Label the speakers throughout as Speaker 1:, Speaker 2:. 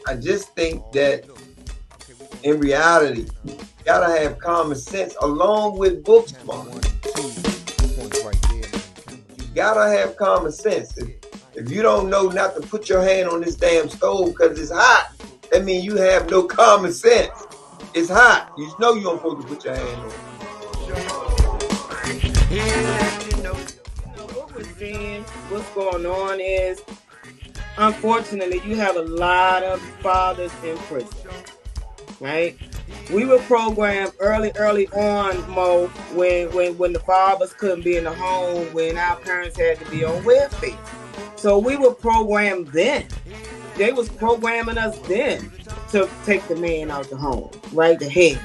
Speaker 1: I just think that in reality, you gotta have common sense along with book smart. You gotta have common sense. If you don't know not to put your hand on this damn stove because it's hot, that means you have no common sense. It's hot. You know you don't supposed to put your hand on it.
Speaker 2: What we're seeing, what's going on is, unfortunately, you have a lot of fathers in prison, right? We were programmed early on, Mo, when the fathers couldn't be in the home, when our parents had to be on welfare. So we were programmed then. They was programming us then to take the man out the home, right? The head,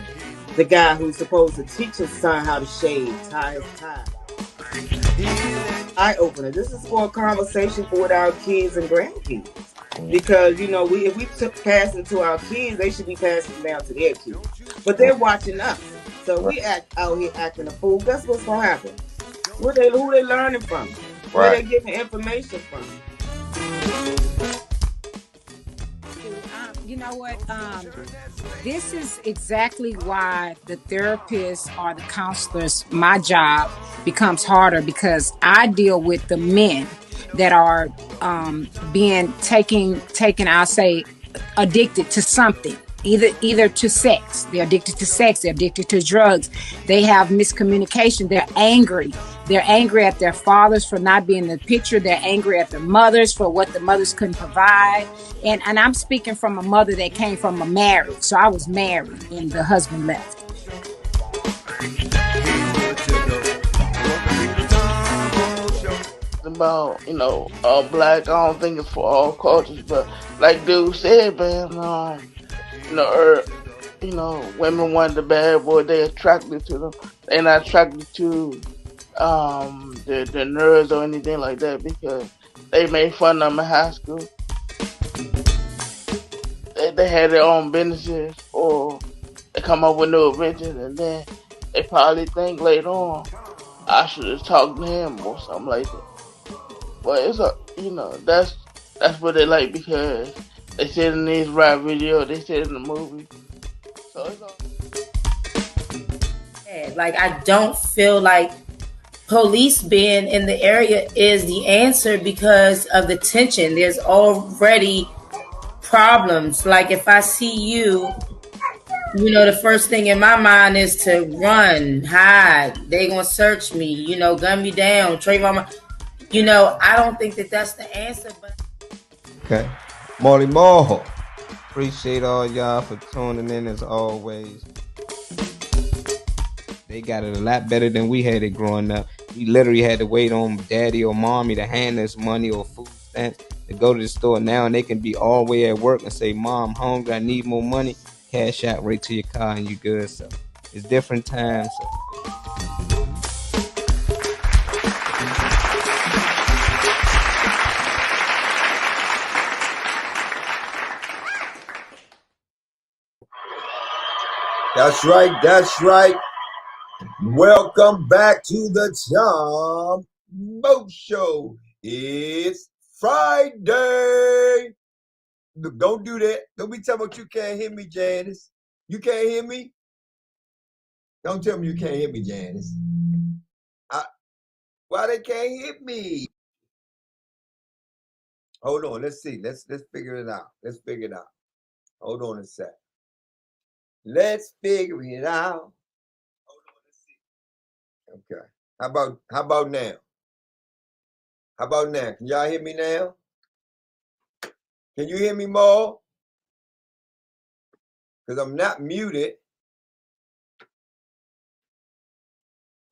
Speaker 2: the guy who's supposed to teach his son how to shave, tie his tie. Eye opener. This is for a conversation for with our kids and grandkids. Because if we pass it to our kids, they should be passing it down to their kids. But they're watching us, so we act out here acting a fool. Guess what's gonna happen? Who they learning from? Where they getting information from?
Speaker 3: You know what? This is exactly why the therapists or the counselors, my job becomes harder, because I deal with the men that are being taken, I'll say, addicted to something. Either to sex, they're addicted to sex, they're addicted to drugs, they have miscommunication, they're angry at their fathers for not being in the picture, they're angry at their mothers for what the mothers couldn't provide. And I'm speaking from a mother that came from a marriage. So I was married and the husband left.
Speaker 4: About black, I don't think it's for all cultures, but like dude said, man, women want the bad boy, they attracted to them. They're not attracted to the nerds or anything like that, because they made fun of them in high school. They had their own businesses, or they come up with new inventions, and then they probably think later on, I should have talked to him or something like that. But it's that's what they like, because they said in these rap videos, they said in the movie. So it's all.
Speaker 5: Like, I don't feel like police being in the area is the answer because of the tension. There's already problems. Like, if I see you, the first thing in my mind is to run, hide. They gonna search me, gun me down, trade my mind. I don't think that that's the answer. But
Speaker 6: okay, Molly Moho, appreciate all y'all for tuning in as always. They got it a lot better than we had it growing up. We literally had to wait on daddy or mommy to hand us money or food stamps to go to the store. Now, and they can be all the way at work and say, "Mom, I'm hungry, I need more money." Cash out right to your car and you good. So it's different times. So.
Speaker 1: That's right. That's right. Welcome back to the Tom Mo Show. It's Friday. Don't do that. Don't be talking about you can't hear me, Janice. You can't hear me? Don't tell me you can't hear me, Janice. Why they can't hear me? Hold on. Let's see. Let's figure it out. Let's figure it out. Hold on a sec. Let's figure it out. Hold on. Let's see. Okay. How about now? How about now? Can y'all hear me now? Can you hear me more? Because I'm not muted.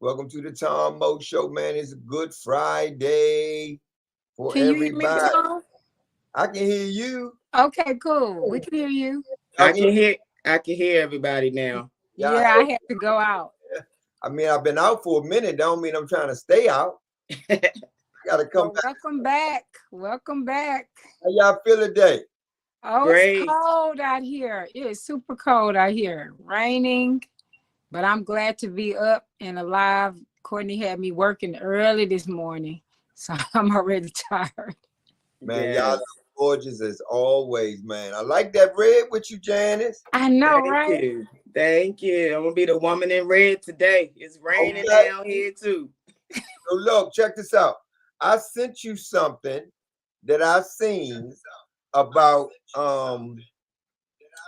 Speaker 1: Welcome to the Tom Mo Show, man. It's a good Friday for
Speaker 3: Can
Speaker 1: everybody.
Speaker 3: You hear me, Tom?
Speaker 1: I can hear you.
Speaker 3: Okay, cool. We can hear you.
Speaker 2: I can hear everybody now.
Speaker 3: Yeah, I had to go out.
Speaker 1: I mean, I've been out for a minute. Don't mean I'm trying to stay out. I gotta come back.
Speaker 3: Welcome back. Welcome back.
Speaker 1: How y'all feel today?
Speaker 3: Oh,
Speaker 2: Great.
Speaker 3: It's cold out here. It is super cold out here. Raining, but I'm glad to be up and alive. Courtney had me working early this morning, so I'm already tired.
Speaker 1: Man, Gorgeous as always, man. I like that red with you, Janice.
Speaker 3: I know,
Speaker 2: Thank
Speaker 3: right?
Speaker 2: you. Thank you. I'm gonna be the woman in red today. It's raining
Speaker 1: Okay.
Speaker 2: down here too.
Speaker 1: So look, check this out. I sent you something that I seen about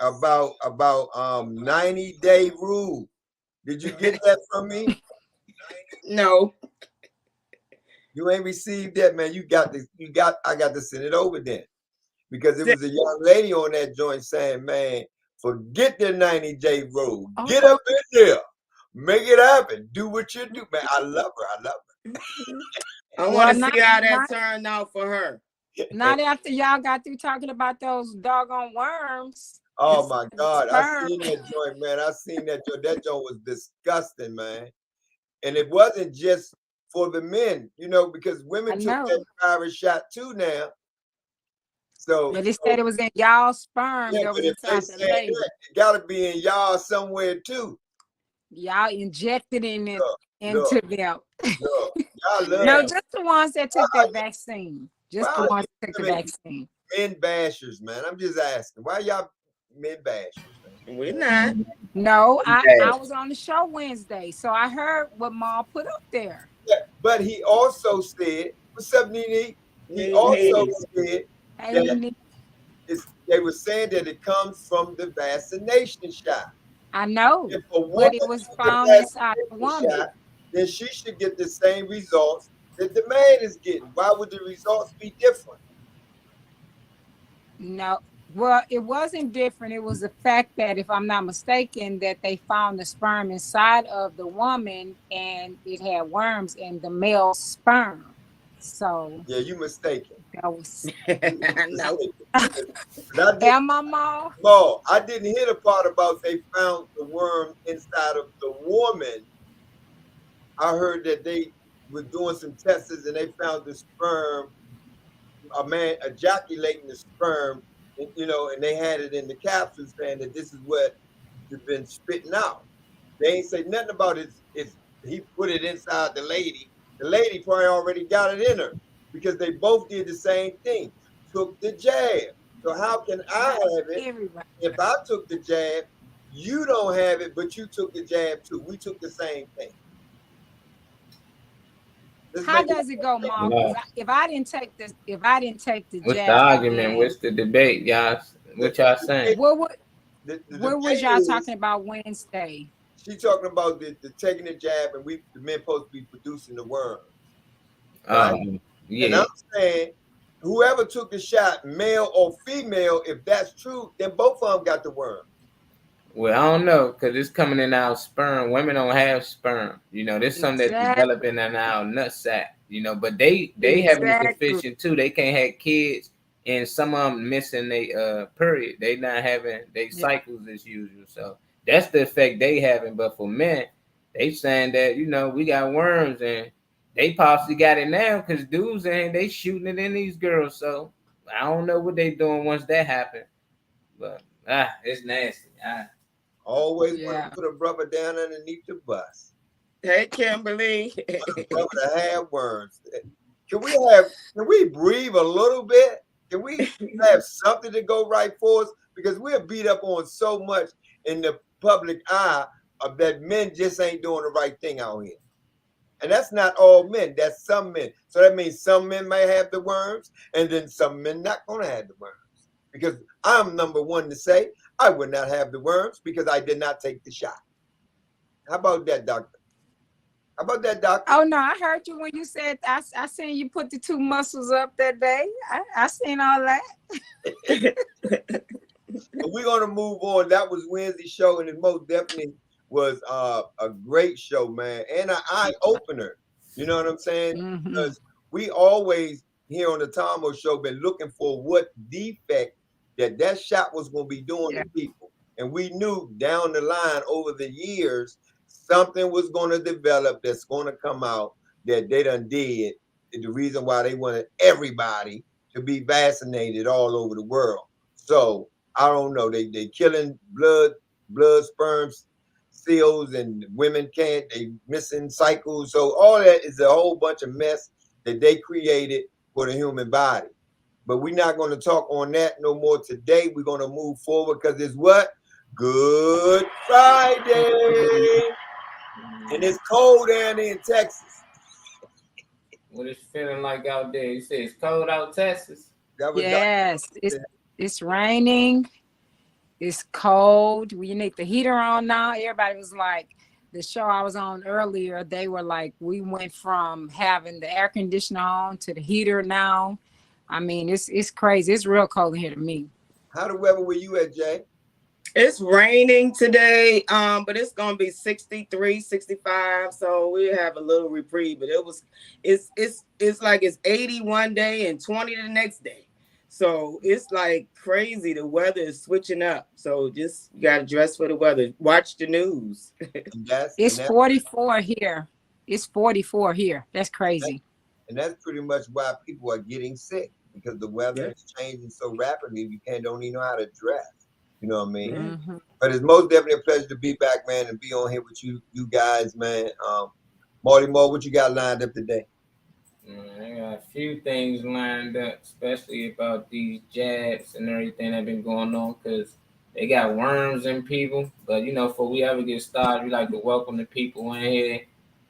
Speaker 1: 90-day rule. Did you get that from me?
Speaker 2: No.
Speaker 1: You ain't received that, man. I got to send it over then. Because it
Speaker 2: Se-
Speaker 1: was a young lady on that joint saying, man, forget the 90-day rule.
Speaker 3: Oh,
Speaker 1: Get up in there. Make it happen. Do what you do, man. I love her. I love
Speaker 2: I want
Speaker 3: well,
Speaker 2: to see
Speaker 3: not
Speaker 2: how that
Speaker 3: not
Speaker 2: turned out for her.
Speaker 1: her.
Speaker 3: not after y'all got through talking about those doggone worms.
Speaker 1: Oh
Speaker 3: It's
Speaker 1: my
Speaker 3: the
Speaker 1: God. I
Speaker 3: sperm.
Speaker 1: seen that joint, man. I seen that joint. That joint was disgusting, man. And it wasn't just for the men, because
Speaker 3: I
Speaker 1: women took that
Speaker 3: know,
Speaker 1: virus shot too now. So,
Speaker 3: but it said it was in y'all sperm
Speaker 1: yeah,
Speaker 3: that
Speaker 1: but
Speaker 3: was
Speaker 1: if they
Speaker 3: inside the
Speaker 1: said
Speaker 3: lady.
Speaker 1: that, it got to be in y'all somewhere too.
Speaker 3: Y'all injected in it
Speaker 1: Look,
Speaker 3: into
Speaker 1: look,
Speaker 3: them.
Speaker 1: look. Y'all love
Speaker 3: No,
Speaker 2: Yeah.
Speaker 3: just the ones that
Speaker 1: why
Speaker 3: took
Speaker 1: are
Speaker 3: that vaccine.
Speaker 1: why
Speaker 3: Just the
Speaker 1: are
Speaker 3: ones
Speaker 1: you
Speaker 3: that took the
Speaker 1: women
Speaker 3: vaccine.
Speaker 1: men bashers, man? I'm just asking. Why y'all men bashers, man?
Speaker 2: We're not.
Speaker 3: No, I
Speaker 6: Yes.
Speaker 3: was on the show Wednesday, so I heard what Ma put up there.
Speaker 1: Yeah, but he also said, what's up, Nene? He
Speaker 2: Need
Speaker 1: also
Speaker 2: head.
Speaker 1: said
Speaker 3: Hey,
Speaker 1: that
Speaker 3: Nene,
Speaker 1: they were saying that it comes from the vaccination shot.
Speaker 3: I know,
Speaker 1: If a woman
Speaker 3: but it was
Speaker 1: took the
Speaker 3: found inside the
Speaker 1: vaccination
Speaker 3: woman.
Speaker 1: shot, then she should get the same results that the man is getting. Why would the results be different?
Speaker 3: No, well, it wasn't different. It was the fact that, if I'm not mistaken, that they found the sperm inside of the woman and it had worms in the male sperm. So
Speaker 1: Yeah, you mistaken.
Speaker 3: that was.
Speaker 1: You
Speaker 2: No.
Speaker 1: mistaken. Because
Speaker 3: Am I, Ma?
Speaker 1: I didn't hear the part about they found the worm inside of the woman. I heard that they were doing some tests and they found the sperm, a man ejaculating the sperm, and they had it in the capsule saying that this is what you've been spitting out. They ain't say nothing about it's he put it inside the lady. The lady probably already got it in her because they both did the same thing. Took the jab. So how can I
Speaker 3: Not
Speaker 1: have it
Speaker 3: everybody.
Speaker 1: if I took the jab? You don't have it, but you took the jab too. We took the same thing. Let's
Speaker 3: How
Speaker 1: make it
Speaker 3: does it go, Ma? Because
Speaker 6: No.
Speaker 3: if I didn't take this
Speaker 6: What's the
Speaker 3: jab,
Speaker 6: argument?
Speaker 3: then
Speaker 6: What's the debate, y'all?
Speaker 1: the,
Speaker 6: What y'all
Speaker 1: the,
Speaker 6: saying?
Speaker 3: what would
Speaker 1: the
Speaker 3: what was
Speaker 1: debate
Speaker 3: y'all
Speaker 1: is
Speaker 3: talking about Wednesday?
Speaker 1: she talking about the taking the jab and the men supposed to be producing the worms, right? And I'm
Speaker 6: Yeah.
Speaker 1: saying whoever took the shot, male or female, if that's true, then both of them got the worm.
Speaker 6: Well, I don't know because it's coming in our sperm. Women don't have sperm. There's some that's
Speaker 3: Exactly.
Speaker 6: developing in our nutsack. But they having it
Speaker 3: Exactly.
Speaker 6: deficient too. They can't have kids, and some of them missing their period. They not having their
Speaker 3: Yeah.
Speaker 6: cycles as usual. So that's the effect they having. But for men, they saying that we got worms and they possibly got it now because dudes ain't they shooting it in these girls. So I don't know what they doing once that happen. But it's nasty.
Speaker 1: Always want to
Speaker 3: Yeah.
Speaker 1: put a rubber down underneath the bus.
Speaker 2: Hey, Kimberly.
Speaker 1: Rubber to have worms. Can we breathe a little bit? Can we have something to go right for us? Because we're beat up on so much in the public eye of that men just ain't doing the right thing out here. And that's not all men, that's some men. So that means some men may have the worms, and then some men not gonna have the worms. Because I'm number one to say I would not have the worms because I did not take the shot. How about that, doctor? How about that, doctor?
Speaker 3: Oh no, I heard you when you said I seen you put the two muscles up that day. I seen all that.
Speaker 1: We're gonna move on. That was Wednesday's show, and it most definitely was a great show, man, and an eye opener. You know what I'm saying?
Speaker 3: Mm-hmm.
Speaker 1: Because we always here on the Tomo show been looking for what defect that shot was gonna be doing
Speaker 3: Yeah.
Speaker 1: to people, and we knew down the line over the years something was gonna develop that's gonna come out that they done did. The reason why they wanted everybody to be vaccinated all over the world. So I don't know. They killing blood sperms seals, and women can't. They missing cycles. So all that is a whole bunch of mess that they created for the human body. But we're not going to talk on that no more today. We're going to move forward because it's what? Good Friday. And it's cold down there in Texas.
Speaker 7: What it's feeling like out there? You say it's cold out Texas?
Speaker 1: That was
Speaker 3: Yes, it's raining. It's cold. We need the heater on now. Everybody was like, the show I was on earlier, they were like, we went from having the air conditioner on to the heater now. I mean, it's crazy. It's real cold in here to me.
Speaker 1: How the weather were you at, Jay?
Speaker 2: It's raining today, but it's gonna be 63, 65. So we have a little reprieve. But it's like it's 80 one day and 20 the next day. So it's like crazy. The weather is switching up. So just you gotta dress for the weather. Watch the news.
Speaker 3: It's 44 here. It's 44 here. That's crazy.
Speaker 1: And that's pretty much why people are getting sick, because the weather is changing so rapidly. You don't even know how to dress. You know what I mean?
Speaker 3: Mm-hmm.
Speaker 1: But it's most definitely a pleasure to be back, man, and be on here with you guys, man. Marty Moore, what you got lined up today?
Speaker 7: I got a few things lined up, especially about these jabs and everything that been going on, because they got worms in people. But, you know, before we ever get started, we like to welcome the people in here.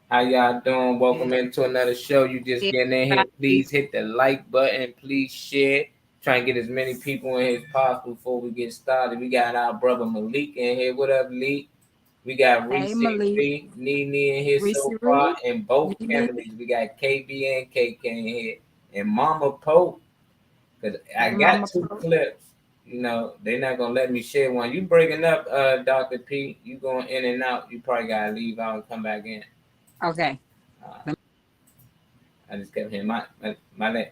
Speaker 7: How y'all doing? Welcome into another show. You just getting in here. Please hit the like button. Please share. Try and get as many people in here as possible before we get started. We got our brother Malik in here. What up, Malik? We got Reese, Nene in here so far, and both Kimberlys. We got KB and KK in here, and Mama Pope. Cause I got two clips. You know, they're not gonna let me share one. You breaking up, Dr. P. You going in and out. You probably gotta leave out and come back in.
Speaker 3: Okay.
Speaker 7: I just kept hearing my name.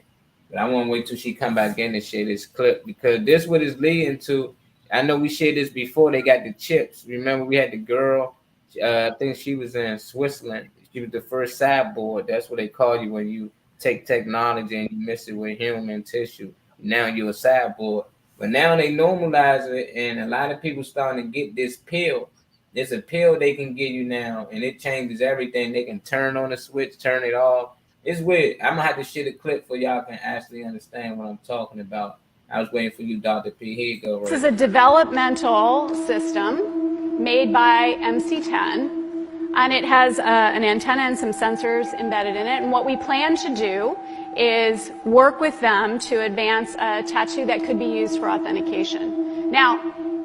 Speaker 7: But I want to wait till she come back in and share this clip, because this what it's leading to. I know we shared this before. They got the chips. Remember, we had the girl. I think she was in Switzerland. She was the first cyborg. That's what they call you when you take technology and you mix it with human tissue. Now you're a cyborg. But now they normalize it, and a lot of people starting to get this pill. There's a pill they can give you now, and it changes everything. They can turn on the switch, turn it off. It's weird. I'm gonna have to share a clip for y'all can actually understand what I'm talking about. I was waiting for you, Dr. P. Here you go. Right.
Speaker 8: This is a developmental system made by MC10, and it has an antenna and some sensors embedded in it. And what we plan to do is work with them to advance a tattoo that could be used for authentication. Now,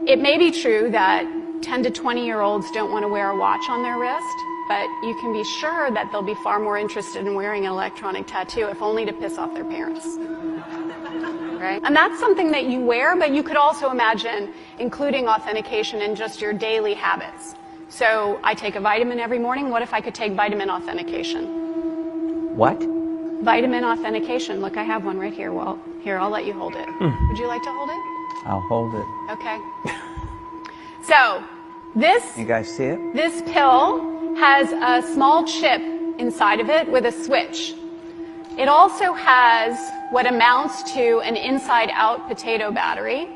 Speaker 8: it may be true that 10 to 20-year-olds don't want to wear a watch on their wrist, but you can be sure that they'll be far more interested in wearing an electronic tattoo, if only to piss off their parents. Right? And that's something that you wear, but you could also imagine including authentication in just your daily habits. So I take a vitamin every morning. What if I could take vitamin authentication?
Speaker 9: What?
Speaker 8: Vitamin authentication. Look, I have one right here. Well, here, I'll let you hold it. Would you like to hold it?
Speaker 9: I'll hold it.
Speaker 8: Okay. So this,
Speaker 9: you guys see it?
Speaker 8: This pill has a small chip inside of it with a switch. It also has what amounts to an inside-out potato battery.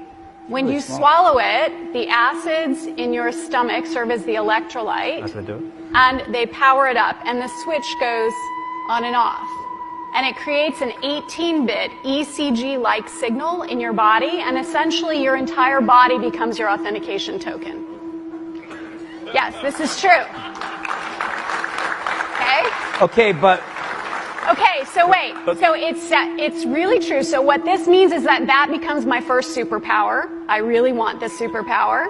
Speaker 8: When you swallow it, the acids in your stomach serve as the electrolyte.
Speaker 9: That's what I do.
Speaker 8: And they power it up, and the switch goes on and off. And it creates an 18-bit ECG-like signal in your body, and essentially your entire body becomes your authentication token. Yes, this is true. Okay?
Speaker 9: Okay, but...
Speaker 8: Okay, so wait. So it's really true. So what this means is that becomes my first superpower. I really want this superpower.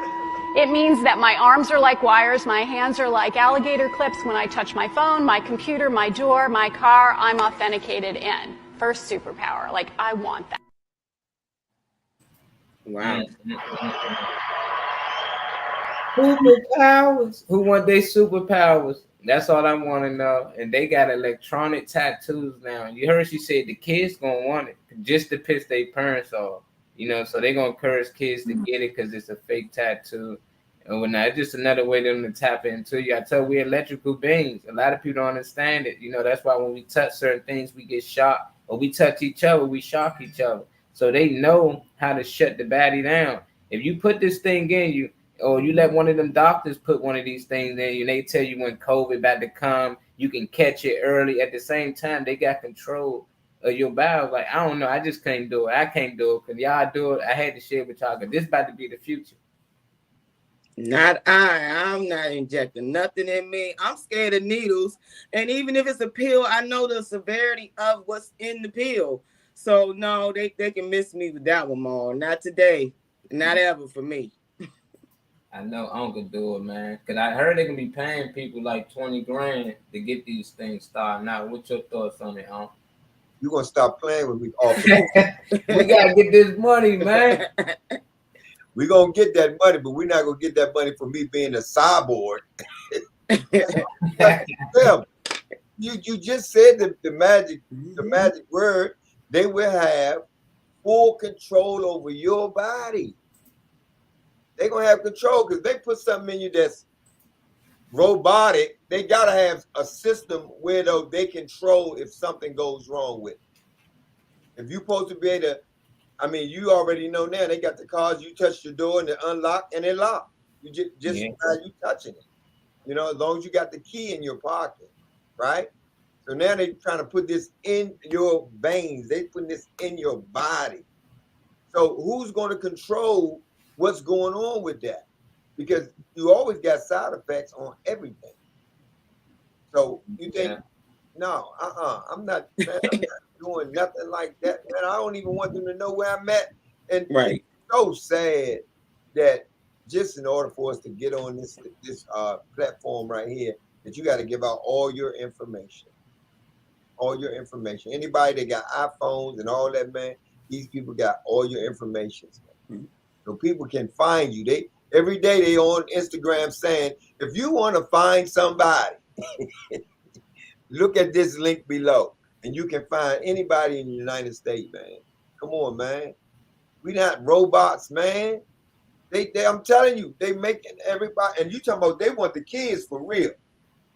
Speaker 8: It means that my arms are like wires, my hands are like alligator clips. When I touch my phone, my computer, my door, my car, I'm authenticated in. First superpower. Like, I want that.
Speaker 2: Wow.
Speaker 7: Superpowers. Who want their superpowers? That's all I want to know. And they got electronic tattoos now. You heard she said the kids gonna want it just to piss their parents off. You know, so they're gonna encourage kids to get it because it's a fake tattoo. And when it's just another way them to tap into you. I tell you, we're electrical beings. A lot of people don't understand it. You know, that's why when we touch certain things, we get shocked. Or we touch each other, we shock each other. So they know how to shut the body down. If you put this thing in you, or you let one of them doctors put one of these things in you, and they tell you when COVID about to come, you can catch it early. At the same time, they got control your bowels. Like, I don't know, I just can't do it. I can't do it because y'all do it. I had to share with y'all because this about to be the future.
Speaker 2: Not I. I'm not injecting nothing in me. I'm scared of needles. And even if it's a pill, I know the severity of what's in the pill. So no, they can miss me with that one, more. Not today. Not ever for me.
Speaker 7: I know Uncle do it, man. Cause I heard they can be paying people like 20 grand to get these things started. Now, what's your thoughts on it, Uncle?
Speaker 1: You're gonna stop playing with me off.
Speaker 7: We gotta get this money, man.
Speaker 1: We're gonna get that money, but we're not gonna get that money from me being a cyborg. You just said the magic word. They will have full control over your body. They're gonna have control because they put something in you that's robotic. They gotta have a system where though they control if something goes wrong with it. If you're supposed to be able to, I mean, you already know now they got the cars. You touch the door and they unlock and they lock. You just
Speaker 7: Yeah.
Speaker 1: by you touching it. You know, as long as you got the key in your pocket, right? So now they're trying to put this in your veins. They putting this in your body. So who's going to control what's going on with that? Because you always got side effects on everything. So you think,
Speaker 7: Yeah.
Speaker 1: no, I'm not, man, I'm not doing nothing like that, man. I don't even want them to know where I'm at. And
Speaker 2: Right.
Speaker 1: it's so sad that just in order for us to get on this platform right here, that you got to give out all your information. All your information. Anybody that got iPhones and all that, man, these people got all your information.
Speaker 2: Mhm.
Speaker 1: So people can find you. They every day they on Instagram saying, if you want to find somebody, look at this link below, and you can find anybody in the United States, man. Come on, man. We not robots, man. They I'm telling you, they making everybody, and you talking about they want the kids for real.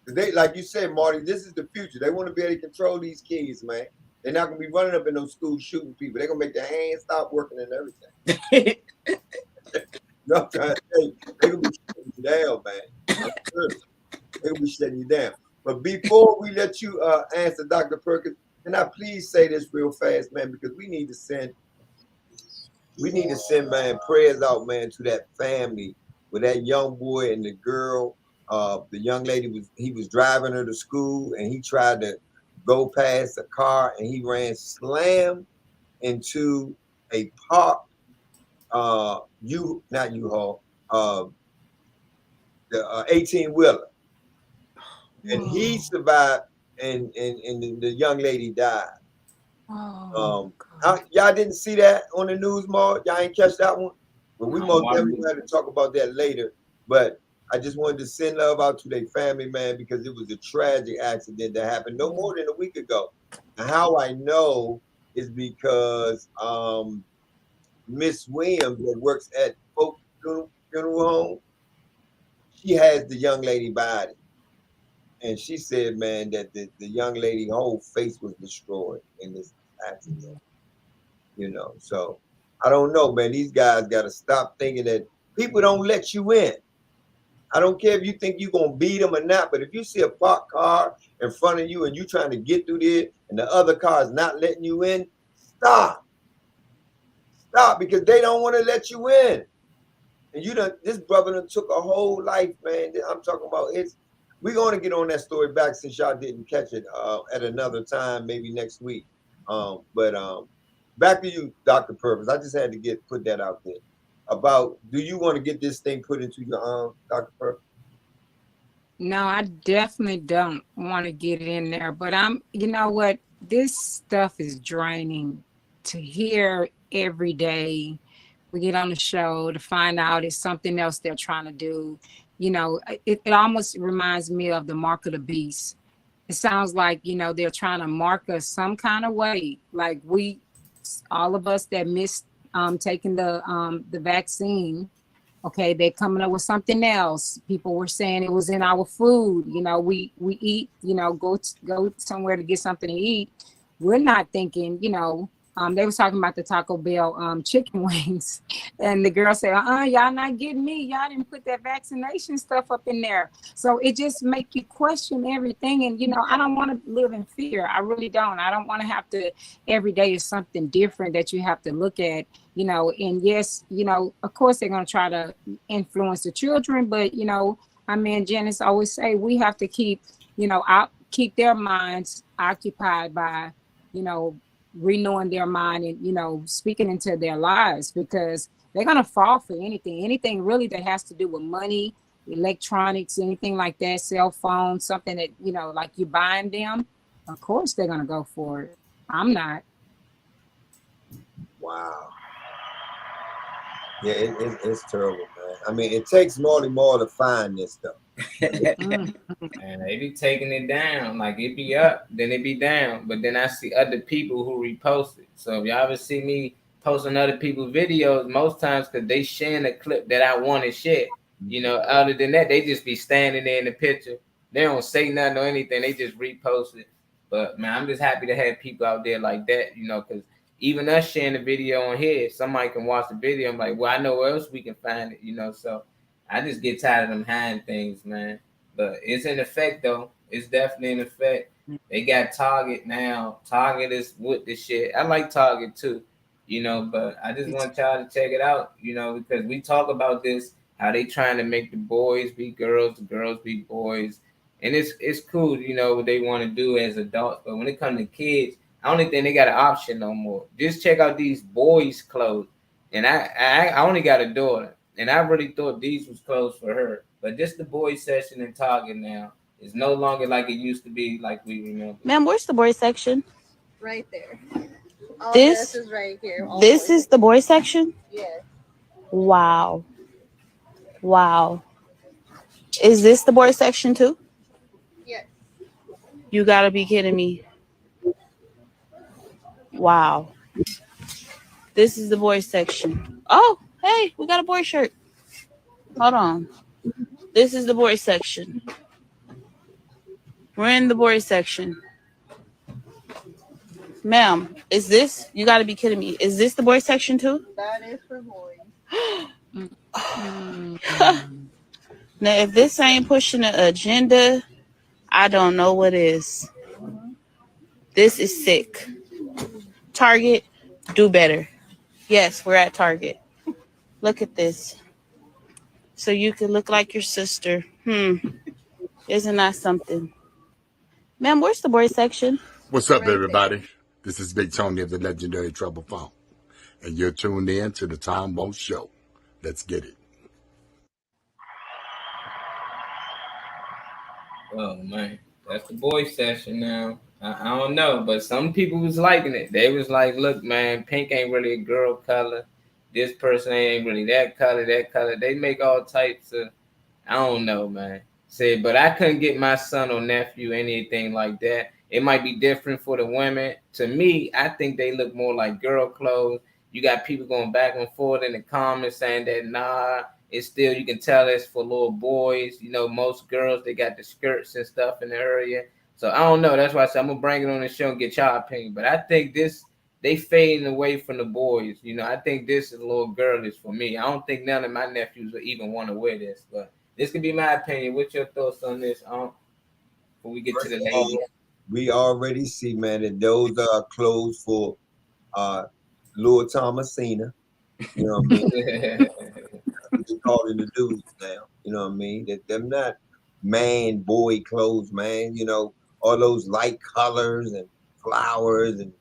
Speaker 1: They, like you said, Marty, this is the future. They want to be able to control these kids, man. They're not gonna be running up in those schools shooting people. They're gonna make their hands stop working and everything. You know what I'm trying to tell you? They're gonna be shutting you down, man. I'm serious. They're gonna be shutting you down. But before we let you answer Dr. Perkins, can I please say this real fast, man, because we need to send, man, prayers out, man, to that family with that young boy and the girl. The young lady was driving her to school and he tried to go past a car and he ran slam into a park, not U-Haul, the 18-wheeler. And he survived and the young lady died. Y'all didn't see that on the news, Mark? Y'all ain't catch that one? But we most definitely have to talk about that later. But I just wanted to send love out to their family, man, because it was a tragic accident that happened no more than a week ago. And how I know is because Miss Williams that works at Folk Funeral Home, she has the young lady body. And she said, man, that the young lady whole face was destroyed in this accident. You know, so I don't know, man. These guys got to stop thinking that people don't let you in. I don't care if you think you're going to beat them or not, but if you see a parked car in front of you and you trying to get through there and the other car is not letting you in, stop. Stop, because they don't want to let you in. And this brother done took a whole life, man. I'm talking about we're going to get on that story back since y'all didn't catch it at another time, maybe next week. But back to you, Dr. Purpose. I just had to put that out there. About, do you want to get this thing put into your arm, Dr. Purpose?
Speaker 3: No, I definitely don't want to get in there. But you know what? This stuff is draining to hear every day. We get on the show to find out it's something else they're trying to do. You know, it almost reminds me of the mark of the beast. It sounds like, they're trying to mark us some kind of way. Like all of us that missed taking the vaccine. Okay, they're coming up with something else. People were saying it was in our food. We eat. Go somewhere to get something to eat. We're not thinking. they was talking about the Taco Bell chicken wings, and the girl said, y'all not getting me. Y'all didn't put that vaccination stuff up in there. So it just make you question everything. And I don't want to live in fear. I really don't. I don't want to have to every day is something different that you have to look at. And yes, of course they're gonna try to influence the children, but I mean, Janice always say we have to keep, keep their minds occupied by, you know, renewing their mind and speaking into their lives, because they're gonna fall for anything really that has to do with money, electronics, anything like that, cell phone, something that like you buying them. Of course they're gonna go for it. I'm not.
Speaker 1: Wow. Yeah, it's terrible, man. I mean, it takes Marty Moore to find this stuff.
Speaker 3: Mm.
Speaker 7: And they be taking it down. Like it be up, then it be down. But then I see other people who repost it. So if y'all ever see me posting other people's videos, most times because they sharing a clip that I want to share. Other than that, they just be standing there in the picture. They don't say nothing or anything. They just repost it. But man, I'm just happy to have people out there like that, because even us sharing the video on here, somebody can watch the video. I'm like, well, I know where else we can find it, So I just get tired of them hiding things, man. But it's in effect though. It's definitely in effect. They got Target now. Target is with the shit. I like Target too, but I just want y'all to check it out, because we talk about this, how they trying to make the boys be girls, the girls be boys. And it's cool, what they want to do as adults. But when it comes to kids, I don't think they got an option no more. Just check out these boys' clothes. And I only got a daughter. And I really thought these was clothes for her. But just the boys section in Target now is no longer like it used to be, like we remember.
Speaker 9: Ma'am, where's the boys section?
Speaker 10: Right there. All
Speaker 9: This
Speaker 10: is right here.
Speaker 9: This is the boys section?
Speaker 10: Yes.
Speaker 9: Wow. Wow. Is this the boys section too?
Speaker 10: Yes.
Speaker 9: You gotta be kidding me. Wow. This is the boys section. Oh, hey, we got a boy shirt. Hold on. This is the boys section. We're in the boys section. Ma'am, is this? You gotta be kidding me. Is this the boys section too?
Speaker 10: That is for boys.
Speaker 9: Now, if this ain't pushing the agenda, I don't know what is. This is sick. Target, do better. Yes, we're at Target. Look at this. So you can look like your sister. Isn't that something? Ma'am, where's the boys section?
Speaker 11: What's up, everybody? This is Big Tony of the legendary Trouble Phone, and you're tuned in to the Tom Boat Show. Let's get it.
Speaker 7: Oh man, that's the boys session now. I don't know, but some people was liking it. They was like, "Look, man, pink ain't really a girl color. This person ain't really that color. That color." They make all types of. I don't know, man. Said, but I couldn't get my son or nephew anything like that. It might be different for the women. To me, I think they look more like girl clothes. You got people going back and forth in the comments saying that nah, it's still, you can tell it's for little boys. Most girls, they got the skirts and stuff in the area. So I don't know. That's why I said I'm gonna bring it on the show and get y'all opinion. But I think they fading away from the boys. I think this is a little girlish for me. I don't think none of my nephews would even want to wear this. But this could be my opinion. What's your thoughts on this? Before we get to the ladies.
Speaker 1: We already see, man, that those are clothes for Lord Thomasina. You know what I mean? They call it the dudes now. You know what I mean? That them not man boy clothes, man. All those light colors and flowers and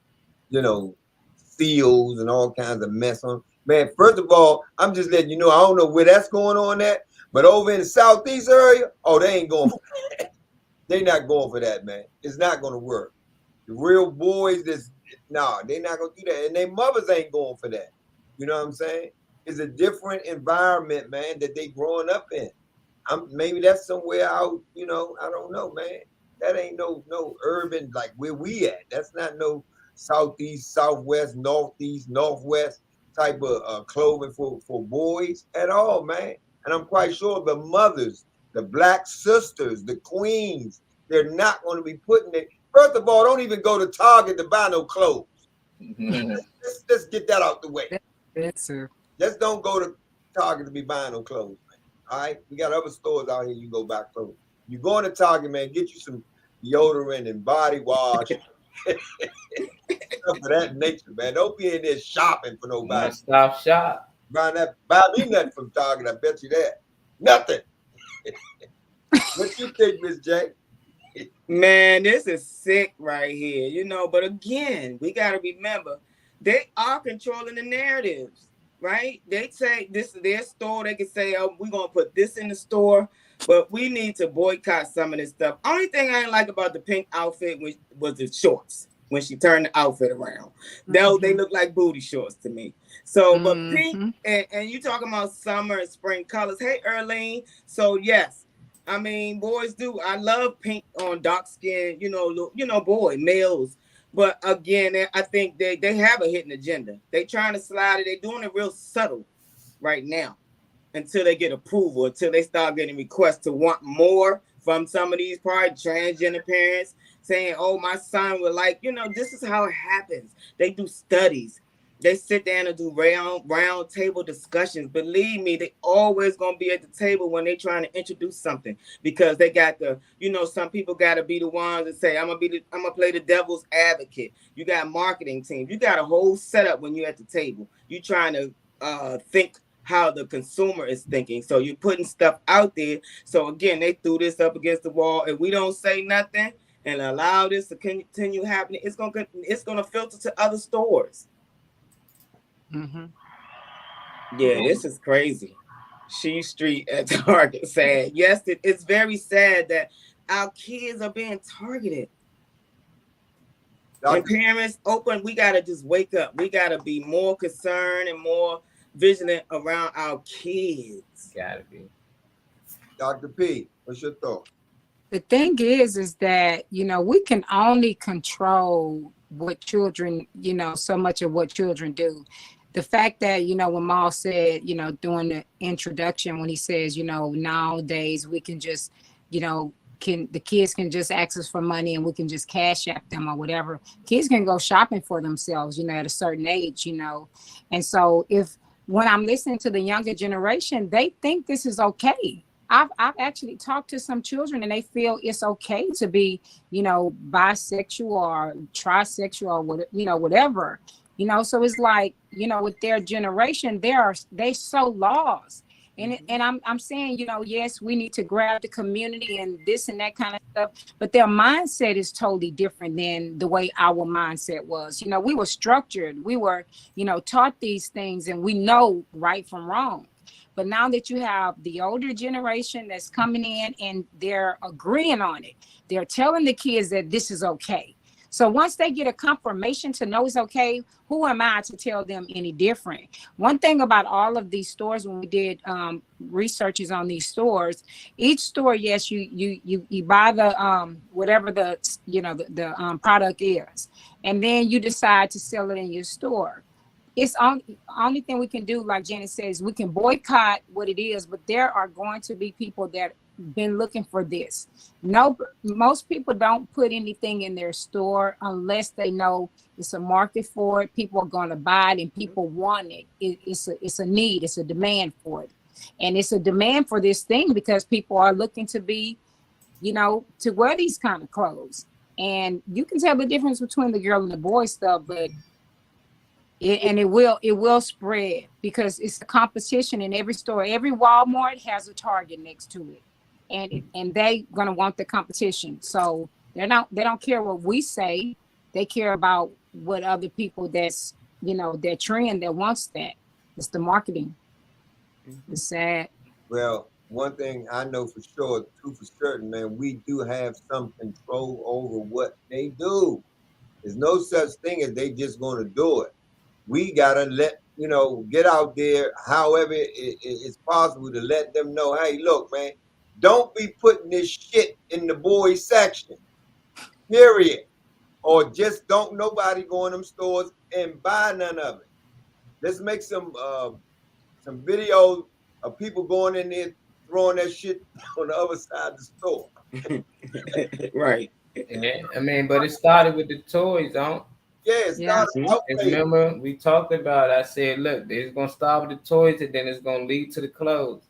Speaker 1: seals and all kinds of mess on. Man, first of all, I'm just letting you know, I don't know where that's going on at, but over in the southeast area, oh, they ain't going for that. They're not going for that, man. It's not going to work. The real boys, they're not going to do that. And their mothers ain't going for that. You know what I'm saying? It's a different environment, man, that they growing up in. Maybe that's somewhere out, I don't know, man. That ain't no urban like where we at. That's not no southeast, southwest, northeast, northwest type of clothing for boys at all, man. And I'm quite sure the mothers, the black sisters, the queens, they're not going to be putting it. First of all, don't even go to Target to buy no clothes. Let's get that out the way.
Speaker 3: That's a
Speaker 1: Just don't go to Target to be buying no clothes, man. All right, we got other stores out here you go buy clothes. You go into Target, man, get you some deodorant and body wash, stuff of that nature, man. Don't be in there shopping for nobody.
Speaker 7: One stop shop.
Speaker 1: Buy me nothing from Target. I bet you that. Nothing. What you think, Miss J?
Speaker 2: Man, this is sick right here, you know. But again, we got to remember they are controlling the narratives, right? They say this is their store. They can say, "Oh, we're gonna put this in the store," but we need to boycott some of this stuff. Only thing I didn't like about the pink outfit was the shorts when she turned the outfit around. Though they look like booty shorts to me. So, but pink and you talking about summer and spring colors. Hey, Erlene. So yes. I mean, boys do. I love pink on dark skin, boy, males. But again, I think they have a hidden agenda. They trying to slide it. They're doing it real subtle right now until they get approval, until they start getting requests to want more from some of these probably transgender parents saying, oh, my son would like, this is how it happens. They do studies. They sit down and do round table discussions. Believe me, they always gonna be at the table when they trying to introduce something because they got some people gotta be the ones that say, I'm gonna play the devil's advocate. You got marketing teams. You got a whole setup when you're at the table. You trying to think how the consumer is thinking. So you're putting stuff out there. So again, they threw this up against the wall. If we don't say nothing and allow this to continue happening, it's gonna filter to other stores. Yeah, this is crazy. She Street at Target sad. Yes, it's very sad that our kids are being targeted. When parents open, we gotta just wake up. We gotta be more concerned and more vigilant around our kids.
Speaker 7: Gotta be.
Speaker 1: Dr. P, what's your thought?
Speaker 3: The thing is that, we can only control what children, so much of what children do. The fact that, when Maul said, during the introduction, when he says, nowadays we can just, the kids can just ask us for money and we can just cash app them or whatever. Kids can go shopping for themselves, at a certain age, And so when I'm listening to the younger generation, they think this is okay. I've actually talked to some children and they feel it's okay to be, bisexual or trisexual or whatever, so it's like, with their generation, they so lost. And I'm saying, yes, we need to grab the community and this and that kind of stuff, but their mindset is totally different than the way our mindset was. We were structured, we were, taught these things and we know right from wrong. But now that you have the older generation that's coming in and they're agreeing on it, they're telling the kids that this is okay. So once they get a confirmation to know it's okay, who am I to tell them any different? One thing about all of these stores, when we did researches on these stores, each store, yes, you buy the whatever the product is, and then you decide to sell it in your store. It's only thing we can do, like Janet says, we can boycott what it is, but there are going to be people that been looking for this. No, most people don't put anything in their store unless they know it's a market for it. People are going to buy it and people want it. It's a need, it's a demand for it. And it's a demand for this thing because people are looking to be, to wear these kind of clothes. And you can tell the difference between the girl and the boy stuff, but it will spread because it's a competition in every store. Every Walmart has a Target next to it, and they gonna want the competition. So they don't care what we say. They care about what other people that's their trend that wants that. It's the marketing. It's sad.
Speaker 1: Well, one thing I know for sure, two for certain, man, we do have some control over what they do. There's no such thing as they just gonna do it. We gotta get out there however it's possible to let them know, hey, look, man, don't be putting this shit in the boys section, period. Or just don't nobody go in them stores and buy none of it. Let's make some videos of people going in there throwing that shit on the other side of the store.
Speaker 2: Right.
Speaker 7: Yeah, I mean, but it started with the toys, don't?
Speaker 1: Yeah, it
Speaker 3: Yeah.
Speaker 1: started
Speaker 7: If
Speaker 1: outrage.
Speaker 7: remember we talked about, I said, look, it's gonna start with the toys and then it's gonna lead to the clothes.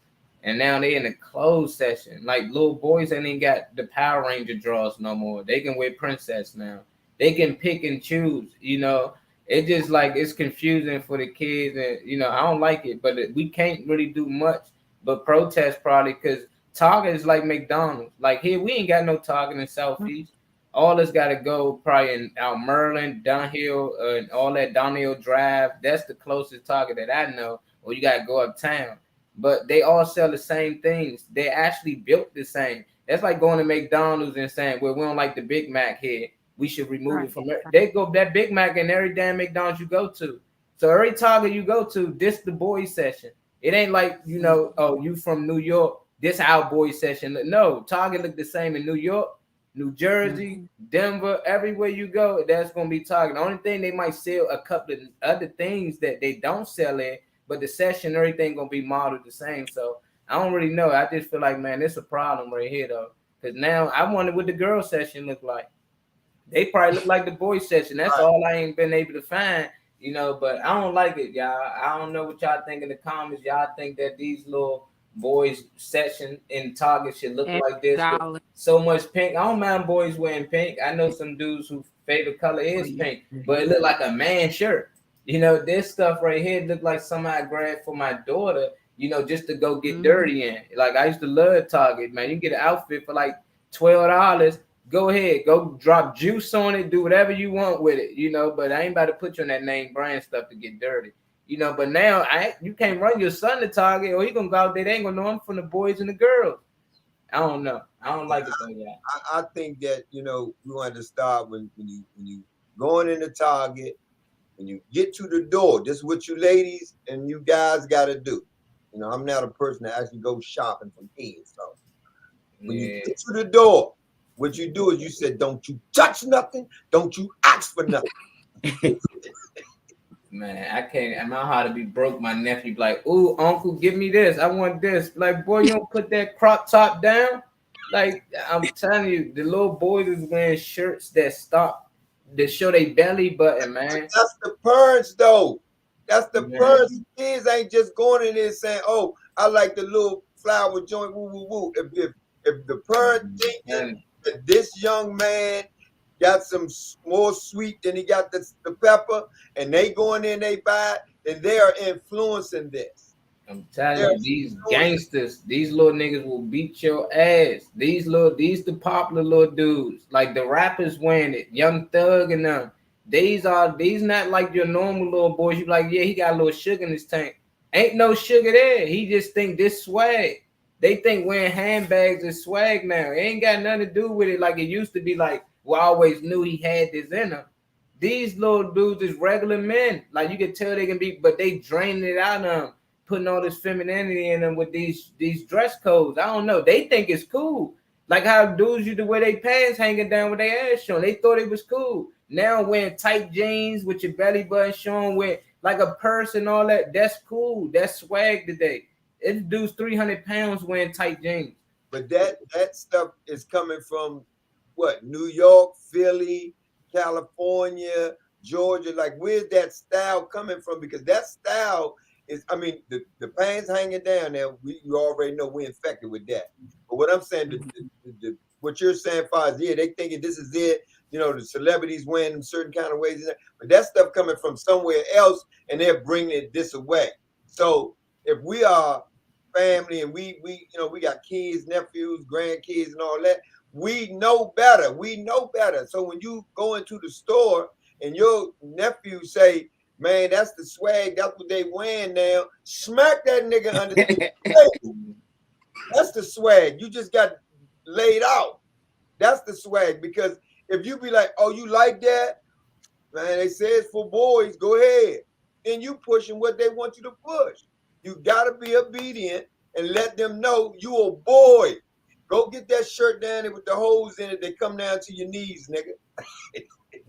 Speaker 7: And now they in the clothes section. Like little boys ain't even got the Power Ranger draws no more. They can wear princess now. They can pick and choose, you know. It just like it's confusing for the kids, and I don't like it, but we can't really do much but protest probably because Target is like McDonald's. Like here, we ain't got no Target in Southeast. All us got to go probably in out Merlin, downhill, and all that downhill drive. That's the closest Target that I know. Or you got to go uptown. But they all sell the same things. They actually built the same. That's like going to McDonald's and saying, "Well, we don't like the Big Mac here. We should remove it
Speaker 3: Right.
Speaker 7: from it." They go that Big Mac in every damn McDonald's you go to. So every Target you go to, this the boys session. It ain't like oh, you from New York, this our boys session. No, Target look the same in New York, New Jersey,
Speaker 3: Mhm.
Speaker 7: Denver, everywhere you go, that's gonna be Target. The only thing they might sell a couple of other things that they don't sell in, but the session, everything gonna be modeled the same. So I don't really know. I just feel like, man, it's a problem right here though. Cause now I wonder what the girl session look like. They probably look like the boy session. That's
Speaker 1: Right.
Speaker 7: all I ain't been able to find, But I don't like it, y'all. I don't know what y'all think in the comments. Y'all think that these little boys session in Target should look
Speaker 3: Every
Speaker 7: like this with
Speaker 3: dollar.
Speaker 7: so much pink. I don't mind boys wearing pink. I know some dudes whose favorite color
Speaker 3: Oh
Speaker 7: is
Speaker 3: yeah.
Speaker 7: pink, but it look like a man shirt. This stuff right here look like something I grabbed for my daughter. Just to go get
Speaker 3: Mm-hmm.
Speaker 7: dirty in. Like I used to love Target, man. You get an outfit for like $12. Go ahead, go drop juice on it, do whatever you want with it, But I ain't about to put you on that name brand stuff to get dirty, But now you can't run your son to Target, or he gonna go out there. They ain't gonna know him from the boys and the girls. I don't know. I don't like it though, yeah.
Speaker 1: I think that we want to start when you going into Target, when you get to the door. This is what you ladies and you guys got to do. I'm not a person that actually goes shopping for kids. So when you
Speaker 7: Yeah,
Speaker 1: get to the door, what you do is you said, "Don't you touch nothing. Don't you ask for nothing."
Speaker 7: man, I can't. I'm not how to be broke. My nephew be like, "Ooh, uncle, give me this. I want this." Like, boy, you don't put that crop top down. Like, I'm telling you, the little boys is wearing shirts that stop, that show their belly button, man.
Speaker 1: That's the parents, though. That's the
Speaker 7: Man,
Speaker 1: parents. Kids ain't just going in there saying, "Oh, I like the little flower joint." Woo, woo, woo. If the parent thinking
Speaker 7: man,
Speaker 1: that this young man got some more sweet than he got the pepper, and they go in there and they buy it, then they are influencing this.
Speaker 7: I'm telling
Speaker 1: They're
Speaker 7: you, these
Speaker 1: influencing.
Speaker 7: gangsters, these little niggas will beat your ass. These the popular little dudes, like the rappers wearing it, Young Thug and them. These not like your normal little boys. You like, yeah, he got a little sugar in his tank. Ain't no sugar there. He just think this swag. They think wearing handbags is swag now. It ain't got nothing to do with it like it used to be. Like we always knew he had this in him. These little dudes is regular men. Like you can tell they can be, but they draining it out of them, putting all this femininity in them with these dress codes. I don't know. They think it's cool. Like how dudes used to wear their pants hanging down with their ass showing. They thought it was cool. Now wearing tight jeans with your belly button showing with like a purse and all that. That's cool. That's swag today. It dude's 300 pounds wearing tight jeans.
Speaker 1: But that stuff is coming from what? New York, Philly, California, Georgia. Like, where's that style coming from? Because that style is, I mean, the pants hanging down there. You already know we're infected with that. But what I'm saying, what you're saying, far as yeah, they thinking this is it. The celebrities wearing certain kind of ways, but that stuff coming from somewhere else, and they're bringing it this away. So if we are family and we got kids, nephews, grandkids, and all that, we know better. We know better. So when you go into the store and your nephew say, "Man, that's the swag. That's what they wearing now," smack that nigga under the face. That's the swag. You just got laid out. That's the swag. Because if you be like, "Oh, you like that? Man, they say it's for boys. Go ahead." And you pushing what they want you to push. You gotta be obedient and let them know you a boy. Go get that shirt down there with the holes in it. They come down to your knees, nigga.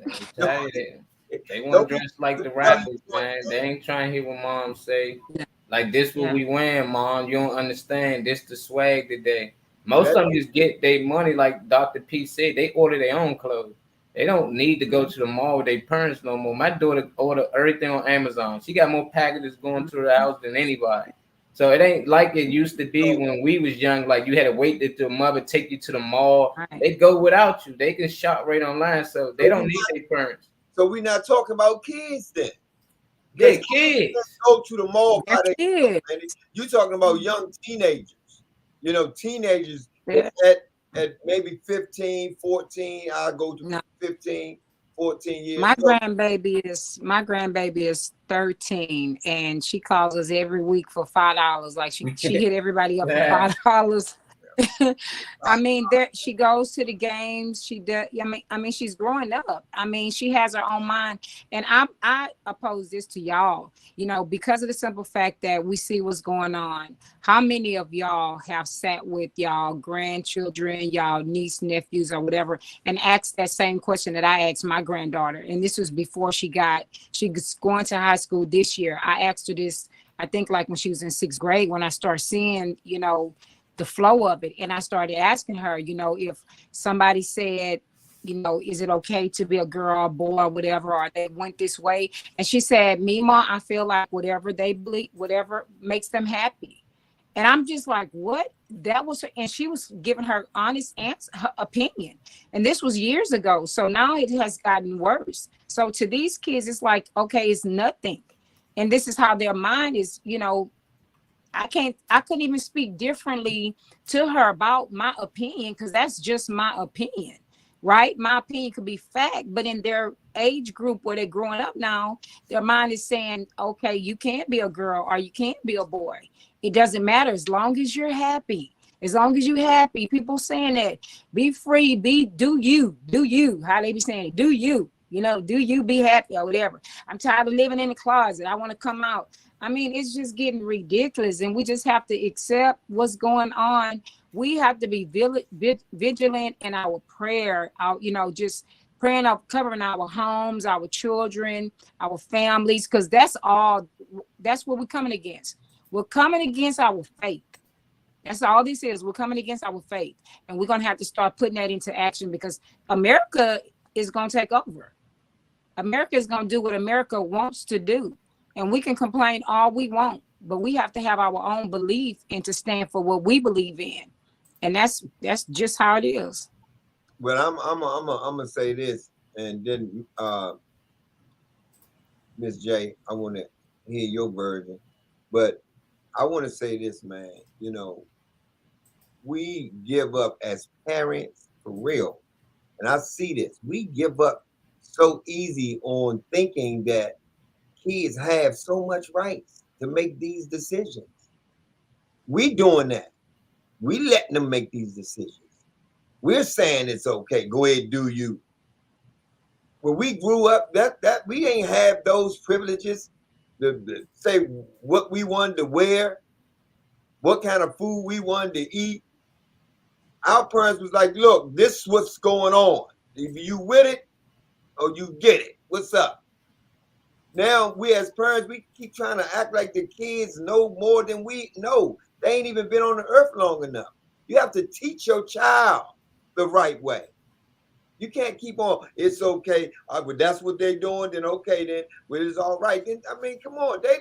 Speaker 7: I'm telling you, they want
Speaker 1: Don't
Speaker 7: to
Speaker 1: be
Speaker 7: dress like the
Speaker 1: how you
Speaker 7: rappers,
Speaker 1: want
Speaker 7: man. They ain't trying to hear what mom say.
Speaker 3: Yeah.
Speaker 7: Like this, what
Speaker 3: Yeah.
Speaker 7: we wearing, mom. You don't understand. This the swag today. Most
Speaker 1: that.
Speaker 7: of them just get their money, like Dr. P said. They order their own clothes. They don't need to go to the mall with their parents no more. My daughter order everything on Amazon. She got more packages going to the house than anybody. So it ain't like it used to be when we was young. Like you had to wait till your mother take you to the mall.
Speaker 3: Right.
Speaker 7: They go without you. They can shop right online, so they don't need their parents.
Speaker 1: So we're not talking about kids then.
Speaker 7: Yeah,
Speaker 1: Because
Speaker 7: kids.
Speaker 1: go to the mall by
Speaker 3: They're
Speaker 1: themselves,
Speaker 3: kids.
Speaker 1: man. You're talking about young teenagers. You know, teenagers
Speaker 3: They're,
Speaker 1: at maybe 15, 14. I'll go to
Speaker 3: no,
Speaker 1: 15, 14 years
Speaker 3: my
Speaker 1: old.
Speaker 3: grandbaby is 13, and she calls us every week for $5. Like she hit everybody up for $5. I mean, there she goes to the games. She does. I mean, she's growing up. I mean, she has her own mind. And I oppose this to y'all. You know, because of the simple fact that we see what's going on. How many of y'all have sat with y'all grandchildren, y'all niece, nephews, or whatever, and asked that same question that I asked my granddaughter? And this was before she's going to high school this year. I asked her this. I think like when she was in 6th grade, when I started seeing, you know, the flow of it. And I started asking her, you know, if somebody said, you know, is it okay to be a girl or boy or whatever, or they went this way? And she said, Mima, I feel like whatever they believe, whatever makes them happy. And I'm just like, what? That was her, and she was giving her honest answer, her opinion. And this was years ago. So now it has gotten worse. So to these kids, it's like, okay, it's nothing. And this is how their mind is, you know, I couldn't even speak differently to her about my opinion, because that's just my opinion, right? My opinion could be fact, but in their age group where they're growing up now, their mind is saying, okay, you can't be a girl or you can't be a boy. It doesn't matter as long as you're happy. As long as you're happy, people saying that, be free, do you, how they be saying it, do you know, do you be happy or whatever. I'm tired of living in the closet. I want to come out. I mean, it's just getting ridiculous, and we just have to accept what's going on. We have to be vigilant in our prayer, you know, just praying up, covering our homes, our children, our families, because that's what we're coming against. We're coming against our faith. That's all this is. We're coming against our faith, and we're going to have to start putting that into action, because America is going to take over. America is going to do what America wants to do. And we can complain all we want, but we have to have our own belief and to stand for what we believe in. And that's just how it is.
Speaker 1: But I'm gonna say this, and then Miss J, I want to hear your version. But I want to say this, man. You know, we give up as parents for real, and I see this. We give up so easy on thinking that kids have so much rights to make these decisions. We doing that. We letting them make these decisions. We're saying it's okay. Go ahead, do you. When we grew up, that we ain't have those privileges to say what we wanted to wear, what kind of food we wanted to eat. Our parents was like, look, this is what's going on. If you with it or you get it. What's up? Now we as parents, we keep trying to act like the kids know more than we know. They ain't even been on the earth long enough. You have to teach your child the right way. You can't keep on, it's okay. But that's what they're doing, then okay, then well, it's all right. Then I mean, come on, they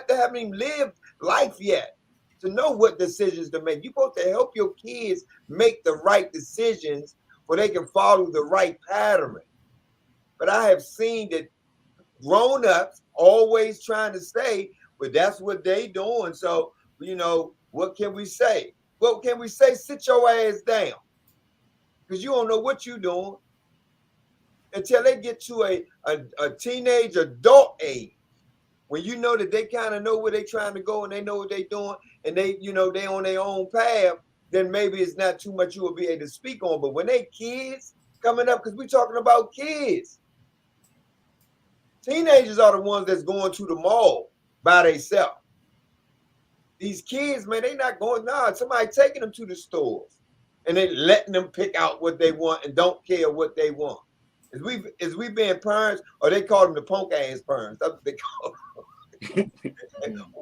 Speaker 1: haven't even lived life yet to know what decisions to make. You're supposed to help your kids make the right decisions so they can follow the right pattern. But I have seen that grown-ups always trying to say, but that's what they doing. So, you know, what can we say? What can we say? Sit your ass down. Because you don't know what you're doing until they get to a teenage adult age. When you know that they kind of know where they're trying to go and they know what they're doing and they, you know, they on their own path, then maybe it's not too much you will be able to speak on. But when they kids coming up, because we're talking about kids, teenagers are the ones that's going to the mall by themselves. These kids, man, they not going, somebody taking them to the stores and then letting them pick out what they want and don't care what they want. Is we being parents, or they call them the punk ass parents. That's what they call them.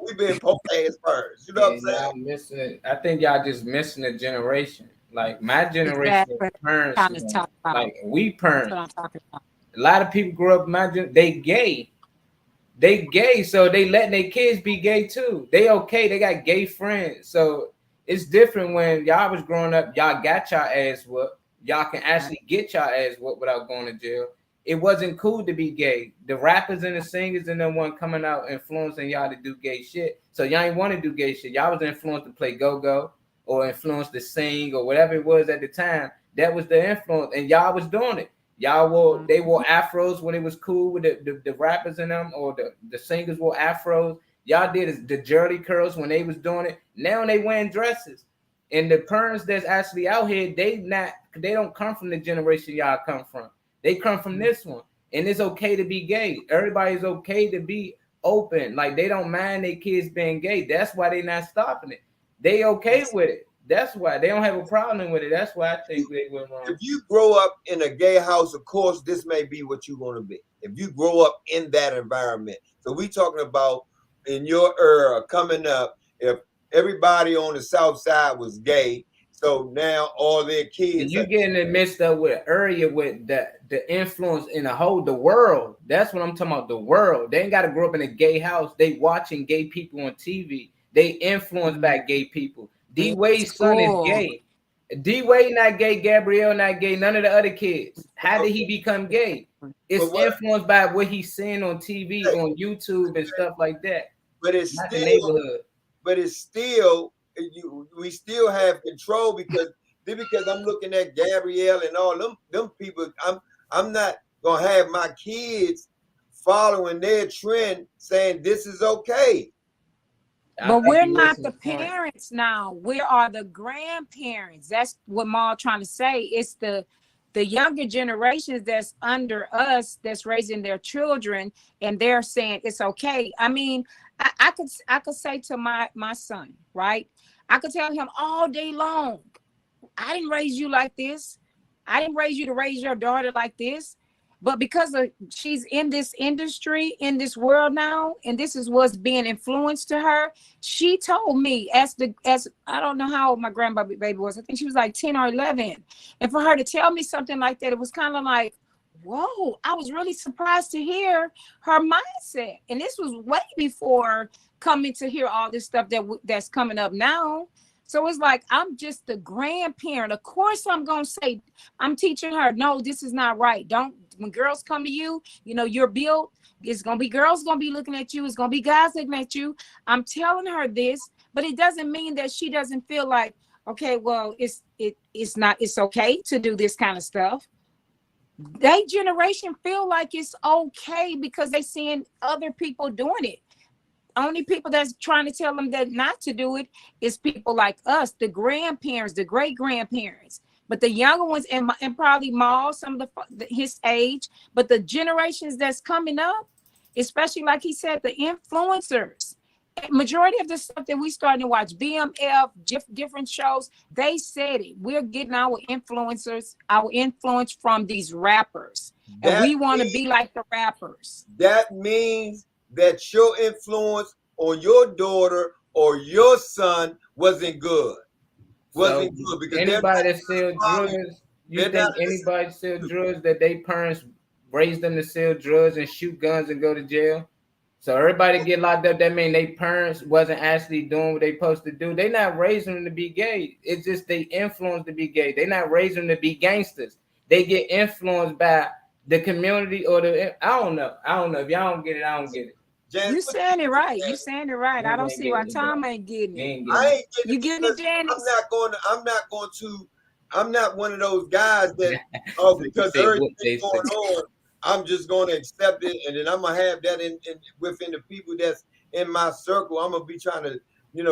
Speaker 1: We being punk ass parents. You know what I'm saying?
Speaker 7: Missing it. I think y'all just missing a generation. Like my generation
Speaker 3: Exactly.
Speaker 7: parents,
Speaker 3: Kind of talk about.
Speaker 7: like we
Speaker 3: That's what
Speaker 7: parents.
Speaker 3: I'm talking about.
Speaker 7: A lot of people grew up they gay. They gay, so they letting their kids be gay too. They okay, they got gay friends. So it's different when y'all was growing up, y'all got y'all ass whooped. Y'all can
Speaker 3: Right.
Speaker 7: actually get y'all ass whooped without going to jail. It wasn't cool to be gay. The rappers and the singers and the one coming out influencing y'all to do gay shit. So y'all ain't want to do gay shit. Y'all was influenced to play go-go or influenced to sing or whatever it was at the time. That was the influence, and y'all was doing it. They wore afros when it was cool with the rappers in them, or the singers wore afros. Y'all did the jerry curls when they was doing it. Now they wearing dresses. And the parents that's actually out here, they don't come from the generation y'all come from. They come from this one. And it's okay to be gay. Everybody's okay to be open. Like they don't mind their kids being gay. That's why they not stopping it. They okay with it. That's why they don't have a problem with it. That's why I think they went wrong.
Speaker 1: If you grow up in a gay house, of course, this may be what you're going to be. If you grow up in that environment. So we talking about in your era coming up, if everybody on the south side was gay, so now all their kids
Speaker 7: You
Speaker 1: are
Speaker 7: get in the midst of with area with the influence in the world. That's what I'm talking about. The world. They ain't got to grow up in a gay house. They watching gay people on TV. They influenced by gay people. D
Speaker 3: In
Speaker 7: Wade's son is
Speaker 3: school.
Speaker 7: gay. D Wade not gay. Gabrielle not gay. None of the other kids. How did he become gay? It's
Speaker 1: but what
Speaker 7: influenced by what he's seeing on TV, on YouTube, and stuff like that.
Speaker 1: but it's
Speaker 7: Not the
Speaker 1: still
Speaker 7: neighborhood.
Speaker 1: but it's still we still have control because I'm looking at Gabrielle and all them people. I'm not gonna have my kids following their trend saying this is okay.
Speaker 7: I
Speaker 3: But
Speaker 7: think
Speaker 3: we're
Speaker 7: you're
Speaker 3: not
Speaker 7: missing
Speaker 3: the
Speaker 7: the point.
Speaker 3: parents now. We are the grandparents. That's what Maul trying to say. It's the younger generations that's under us that's raising their children, and they're saying it's okay. I mean, I could say to my son, right? I could tell him all day long, I didn't raise you like this. I didn't raise you to raise your daughter like this. But because of she's in this industry, in this world now, and this is what's being influenced to her, she told me as I don't know how old my grandbaby was. I think she was like 10 or 11. And for her to tell me something like that, it was kind of like, whoa, I was really surprised to hear her mindset. And this was way before coming to hear all this stuff that's coming up now. So it's like I'm just the grandparent. Of course, I'm gonna say I'm teaching her. No, this is not right. Don't when girls come to you, you're built. It's gonna be girls gonna be looking at you. It's gonna be guys looking at you. I'm telling her this, but it doesn't mean that she doesn't feel like okay. Well, it's okay to do this kind of stuff. They generation feel like it's okay because they seeing other people doing it. Only people that's trying to tell them that not to do it is people like us, the grandparents, the great grandparents. But the younger ones, and probably Maul, some of his age, but the generations that's coming up, especially like he said, the influencers. Majority of the stuff that we starting to watch, BMF, different shows, they said it. We're getting our influence from these rappers, and
Speaker 1: That
Speaker 3: we want to
Speaker 1: means
Speaker 3: be like the rappers.
Speaker 1: that means that your influence on your daughter or your son wasn't good.
Speaker 7: So
Speaker 1: Wasn't good because they're not
Speaker 7: anybody that sell
Speaker 1: following.
Speaker 7: drugs, you
Speaker 1: They're not
Speaker 7: think
Speaker 1: listening
Speaker 7: anybody sell
Speaker 1: to you.
Speaker 7: drugs that they parents raised them to sell drugs and shoot guns and go to jail? So everybody get locked up. That mean they parents wasn't actually doing what they supposed to do. They not raising them to be gay. It's just they influenced to be gay. They not raising them to be gangsters. They get influenced by the community or I don't know. I don't know. If y'all don't get it, I don't get it.
Speaker 1: Janice,
Speaker 3: You
Speaker 1: what you
Speaker 3: saying it
Speaker 1: think,
Speaker 3: right. You
Speaker 1: Janice?
Speaker 3: saying it right. I
Speaker 7: You
Speaker 3: don't
Speaker 7: ain't
Speaker 3: see why
Speaker 7: getting it, bro.
Speaker 3: Tom ain't getting
Speaker 7: You
Speaker 3: it.
Speaker 7: ain't
Speaker 1: I
Speaker 7: getting
Speaker 1: ain't getting
Speaker 3: You
Speaker 1: it
Speaker 3: getting it,
Speaker 1: because
Speaker 3: Janice?
Speaker 1: I'm not one of those guys that
Speaker 7: it. You
Speaker 1: because
Speaker 7: say what
Speaker 1: everything's
Speaker 7: they
Speaker 1: going
Speaker 7: say.
Speaker 1: on, I'm just gonna accept it and then I'm gonna have that in within the people that's in my circle. I'm gonna be trying to,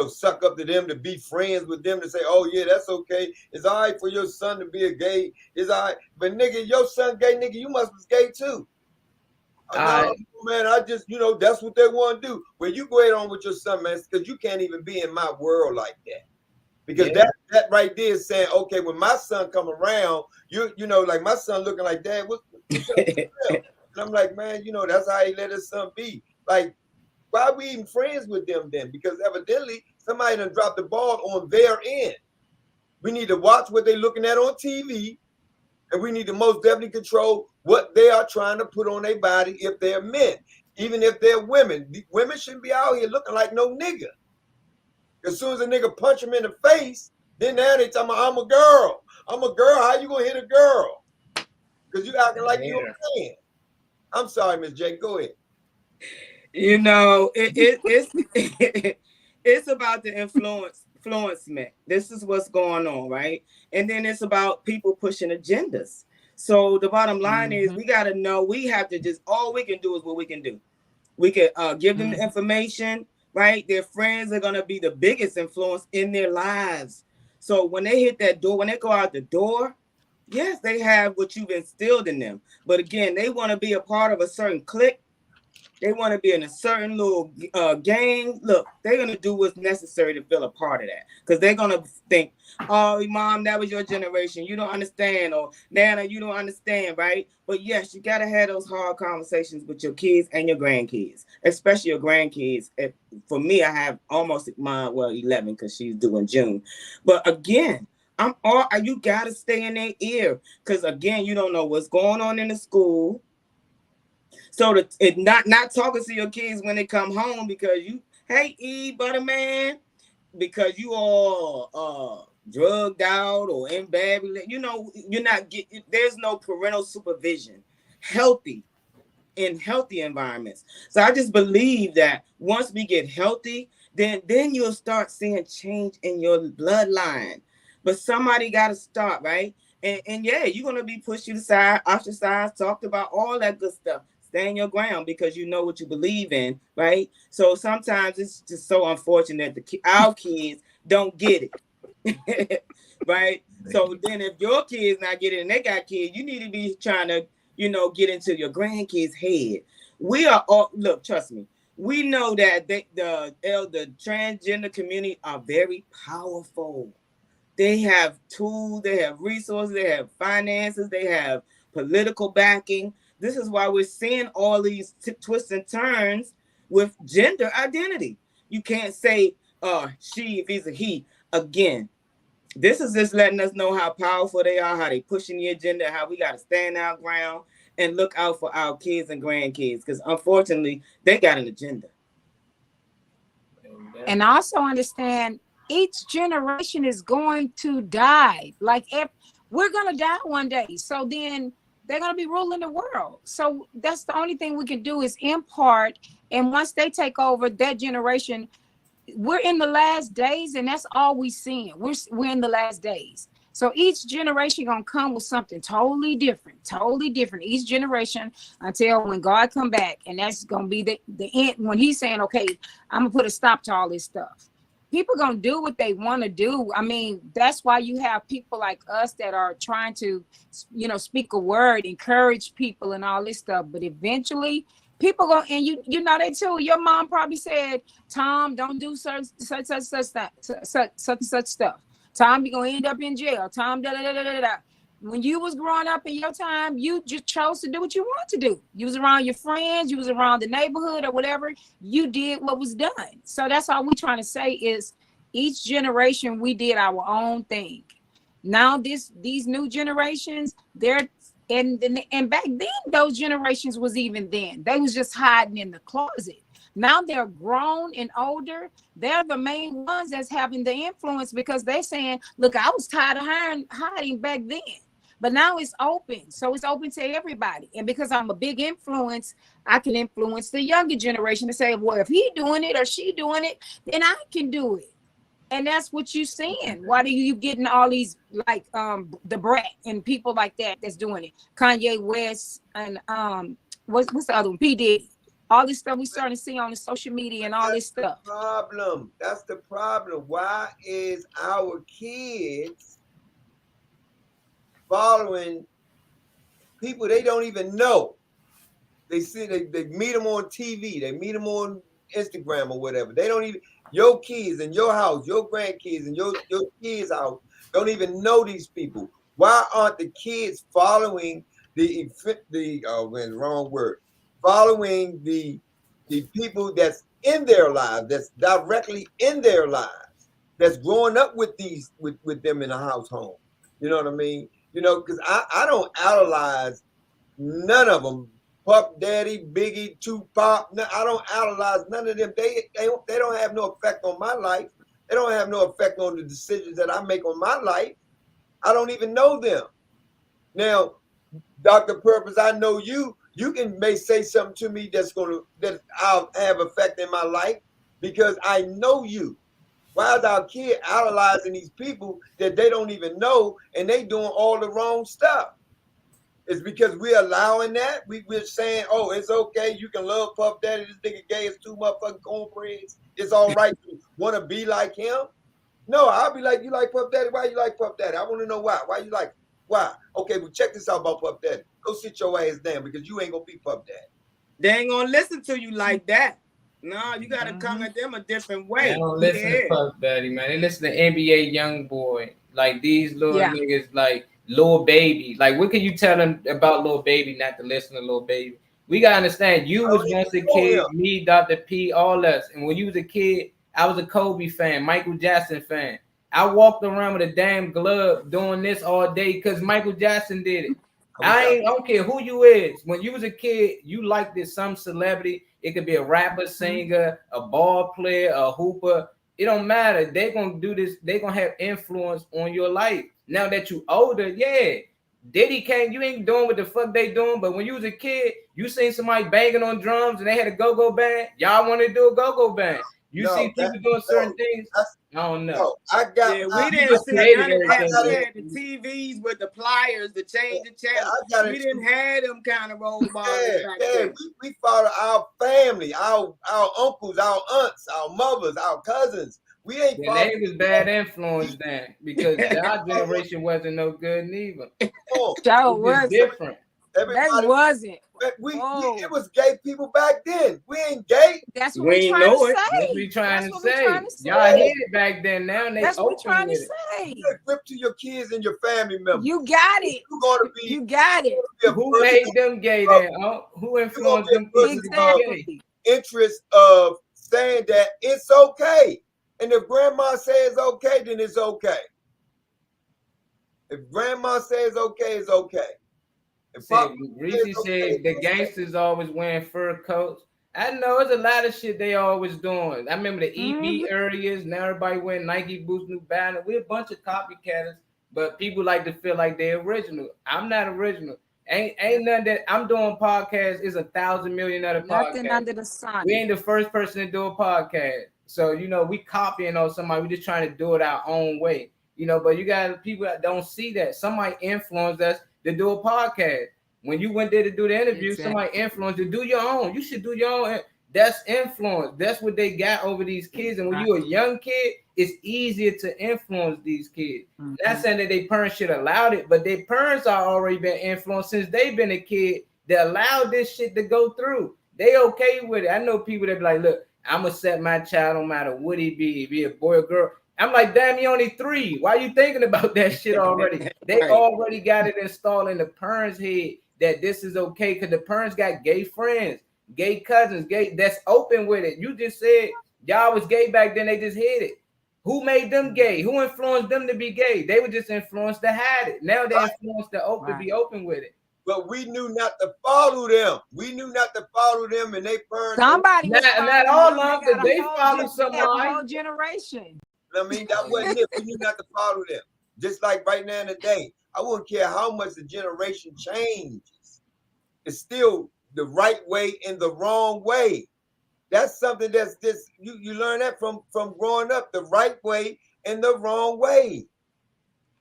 Speaker 1: suck up to them to be friends with them to say, oh yeah, that's okay. It's all right for your son to be a gay. It's all right. But nigga, your son gay, nigga, you must be gay too.
Speaker 7: All
Speaker 1: No,
Speaker 7: right.
Speaker 1: man, I just, that's what they want to do. Well, you go ahead on with your son, man, because you can't even be in my world like that. Because
Speaker 7: Yeah.
Speaker 1: that right there is saying, okay, when my son come around, like my son looking like that, what's up? And I'm like, man, that's how he let his son be. Like, why are we even friends with them then? Because evidently somebody done dropped the ball on their end. We need to watch what they're looking at on TV, and we need to most definitely control what they are trying to put on their body if they're men. Even if they're women. Women shouldn't be out here looking like no nigga. As soon as a nigga punch him in the face, then now they talking about, I'm a girl. I'm a girl. How you gonna hit a girl? Because you acting like you a man. I'm sorry, Miss J. Go ahead.
Speaker 2: You know, it's it's about the influencement. This is what's going on, right? And then it's about people pushing agendas. So the bottom line is we got to know, we have to just, all we can do is what we can do. We can give them the information, right? Their friends are going to be the biggest influence in their lives. So when they hit that door, when they go out the door, yes, they have what you've instilled in them. But again, they want to be a part of a certain clique. They want to be in a certain little gang. Look, they're going to do what's necessary to feel a part of that. Because they're going to think, oh, mom, that was your generation. You don't understand. Or, Nana, you don't understand, right? But yes, you got to have those hard conversations with your kids and your grandkids. Especially your grandkids. For me, I have almost mine, 11, because she's due in June. But again, you got to stay in their ear. Because again, you don't know what's going on in the school. So it not talking to your kids when they come home because you, hey, Butterman, because you all drugged out or in bad, you know, you're not getting, there's no parental supervision, in healthy environments. So I just believe that once we get healthy, then you'll start seeing change in your bloodline. But somebody got to start, right? And yeah, you're gonna be pushed to the side, ostracized, talked about, all that good stuff. Stand your ground because you know what you believe in, right? So sometimes it's just so unfortunate that our kids don't get it, right? So then if your kids not get it and they got kids, you need to be trying to, you know, get into your grandkids' head. We are all, look, trust me, we know that the transgender community are very powerful. They have tools, they have resources, they have finances, they have political backing. This is why we're seeing all these twists and turns with gender identity. You can't say she if he's a he. Again, this is just letting us know how powerful they are, how they pushing the agenda, how we got to stand our ground and look out for our kids and grandkids, because unfortunately they got an agenda.
Speaker 3: And also understand each generation is going to die. Like, if we're going to die one day, so then they're going to be ruling the world. So that's the only thing we can do is impart. And once they take over that generation, we're in the last days, and that's all we seeing. We're in the last days. So each generation gonna come with something totally different. Each generation until when God come back, and that's gonna be the end. When He's saying, "Okay, I'm gonna put a stop to all this stuff." People gonna do what they want to do. I mean, that's why you have people like us that are trying to, you know, speak a word, encourage people, and all this stuff. But eventually, people go, and you know they too. Your mom probably said, "Tom, don't do such stuff. Tom, you're gonna end up in jail. Tom, da da da da da." When you was growing up in your time, you just chose to do what you want to do. You was around your friends, you was around the neighborhood or whatever. You did what was done. So that's all we're trying to say is each generation we did our own thing. Now these new generations, they're and back then those generations was even then. They was just hiding in the closet. Now they're grown and older. They're the main ones that's having the influence because they're saying, look, I was tired of hiding back then. But now it's open. So it's open to everybody. And because I'm a big influence, I can influence the younger generation to say, well, if he doing it or she doing it, then I can do it. And that's what you're seeing. Why do you getting all these like the Brat and people like that that's doing it? Kanye West and what's the other one? P. Diddy. All this stuff we starting to see on the social media and all this stuff.
Speaker 1: That's the problem. Why is our kids following people they don't even know? They see they meet them on TV, they meet them on Instagram or whatever. They don't even, your kids in your house, your grandkids and your kids' house don't even know these people. Why aren't the kids following following the people that's in their lives, that's directly in their lives? that's growing up with these with them in a household. You know what I mean? You know, because I don't idolize none of them. Puff Daddy, Biggie, Tupac. No, I don't idolize none of them. They don't have no effect on my life. They don't have no effect on the decisions that I make on my life. I don't even know them. Now, Dr. Purpose, I know you. You may say something to me that I'll have effect in my life because I know you. Why is our kid idolizing these people that they don't even know and they doing all the wrong stuff? It's because we're allowing that. We're saying, oh, it's okay. You can love Puff Daddy. This nigga gay is 2 motherfucking cornbreads. It's all right to want to be like him. No, I'll be like, you like Puff Daddy? Why you like Puff Daddy? I want to know why. Why you like it? Why? Okay, well, check this out about Puff Daddy. Go sit your ass down because you ain't going to be Puff Daddy.
Speaker 2: They ain't going to listen to you like that. No, you got to come at them a different way.
Speaker 7: They don't listen to Puff Daddy, man. They listen to NBA Youngboy. Like these little niggas, like Lil Baby. Like, what can you tell them about Lil Baby not to listen to Lil Baby? We got to understand, you was once a kid, me, Dr. P, all us. And when you was a kid, I was a Kobe fan, Michael Jackson fan. I walked around with a damn glove doing this all day because Michael Jackson did it. I don't care who you is. When you was a kid, you liked this some celebrity. It could be a rapper, singer, a ball player, a hooper. It don't matter. They're gonna do this. They're gonna have influence on your life. Now that you older, yeah. Diddy came, you ain't doing what the fuck they doing. But when you was a kid, you seen somebody banging on drums and they had a go-go band. Y'all want to do a go-go band. You see people doing certain things. I don't know.
Speaker 1: No, I got.
Speaker 2: Yeah, we didn't see none of that. We had the TVs with the pliers to change the channel. We didn't have them kind of role models back then.
Speaker 1: We follow our family, our uncles, our aunts, our mothers, our cousins. We ain't.
Speaker 7: And they was bad influence then because our generation wasn't no good neither.
Speaker 3: So it was
Speaker 7: different.
Speaker 3: That wasn't.
Speaker 1: It was gay people back then. We ain't gay.
Speaker 3: That's what we trying to say.
Speaker 7: That's what we trying to say. Y'all hit it back then. Now they
Speaker 3: that's what we trying to
Speaker 1: say. You grip to your kids and your family members.
Speaker 3: You got it.
Speaker 1: You're gonna be.
Speaker 3: You got it.
Speaker 7: Who made them gay then? Who influenced them kids to be gay?
Speaker 1: Interest of saying that it's okay, and if grandma says okay, then it's okay. If grandma says okay, it's okay.
Speaker 7: Reese said the gangsters always wearing fur coats. I know it's a lot of shit they always doing. I remember the EB areas. Now everybody wearing Nike boots, New Balance. We're a bunch of copycatters, but people like to feel like they're original. I'm not original. Ain't nothing that I'm doing. Podcasts is 1,000 million other podcasts.
Speaker 3: Nothing under the sun.
Speaker 7: We ain't the first person to do a podcast, so we copying on somebody. We just trying to do it our own way, But you got people that don't see that. Somebody influenced us to do a podcast. When you went there to do the interview, somebody influenced you. Do your own. You should do your own. That's influence. That's what they got over these kids. And when you're a young kid, it's easier to influence these kids. Not saying that their parents should allow it, but their parents are already been influenced since they've been a kid. They allowed this shit to go through. They okay with it. I know people that be like, look, I'm going to set my child no matter what he be a boy or girl. I'm like, damn, he only 3. Why are you thinking about that shit already? They already got it installed in the parents' head that this is okay because the parents got gay friends, gay cousins, gay that's open with it. You just said y'all was gay back then. They just hid it. Who made them gay? Who influenced them to be gay? They were just influenced to hide it. Now they influenced to be open with it.
Speaker 1: But we knew not to follow them. We knew not to follow them, and they parents.
Speaker 3: Somebody
Speaker 7: not all of them, but they followed somebody.
Speaker 3: A whole generation.
Speaker 1: I mean, that wasn't it. We knew not to follow them. Just like right now in the day, I wouldn't care how much the generation changes. It's still the right way and the wrong way. That's something that's just you learn that from growing up, the right way and the wrong way.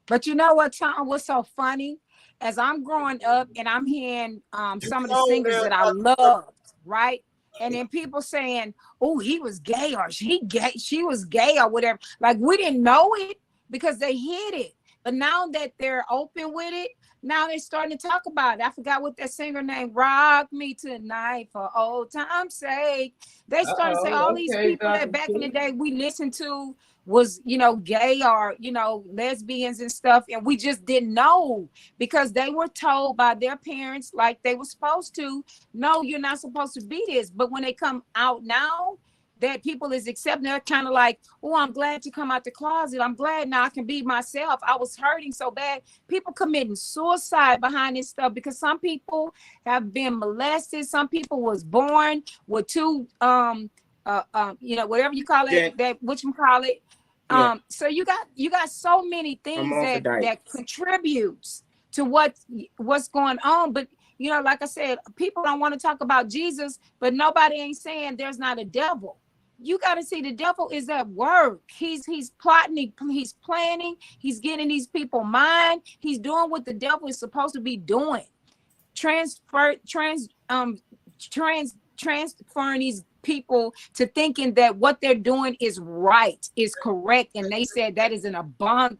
Speaker 3: But you know what, Tom? What's so funny? As I'm growing up and I'm hearing some of the singers that I loved, right? And then people saying, "Oh, he was gay," or she was gay, or whatever. Like we didn't know it because they hid it. But now that they're open with it, now they're starting to talk about it. I forgot what that singer named. Rock me tonight for old time's sake. They started to say all these people that back in the day we listened to was, gay or, lesbians and stuff. And we just didn't know because they were told by their parents like they were supposed to. No, you're not supposed to be this. But when they come out now, that people is accepting. They're kind of like, oh, I'm glad to come out the closet. I'm glad now I can be myself. I was hurting so bad. People committing suicide behind this stuff because some people have been molested. Some people was born with two whatever you call it, that what you call it. So you got so many things that contributes to what's going on. But like I said, people don't want to talk about Jesus, but nobody ain't saying there's not a devil. You got to see the devil is at work. He's plotting, he's planning, he's getting these people mind. He's doing what the devil is supposed to be doing. Transferring these people to thinking that what they're doing is right, is correct, and they said that is an abomination.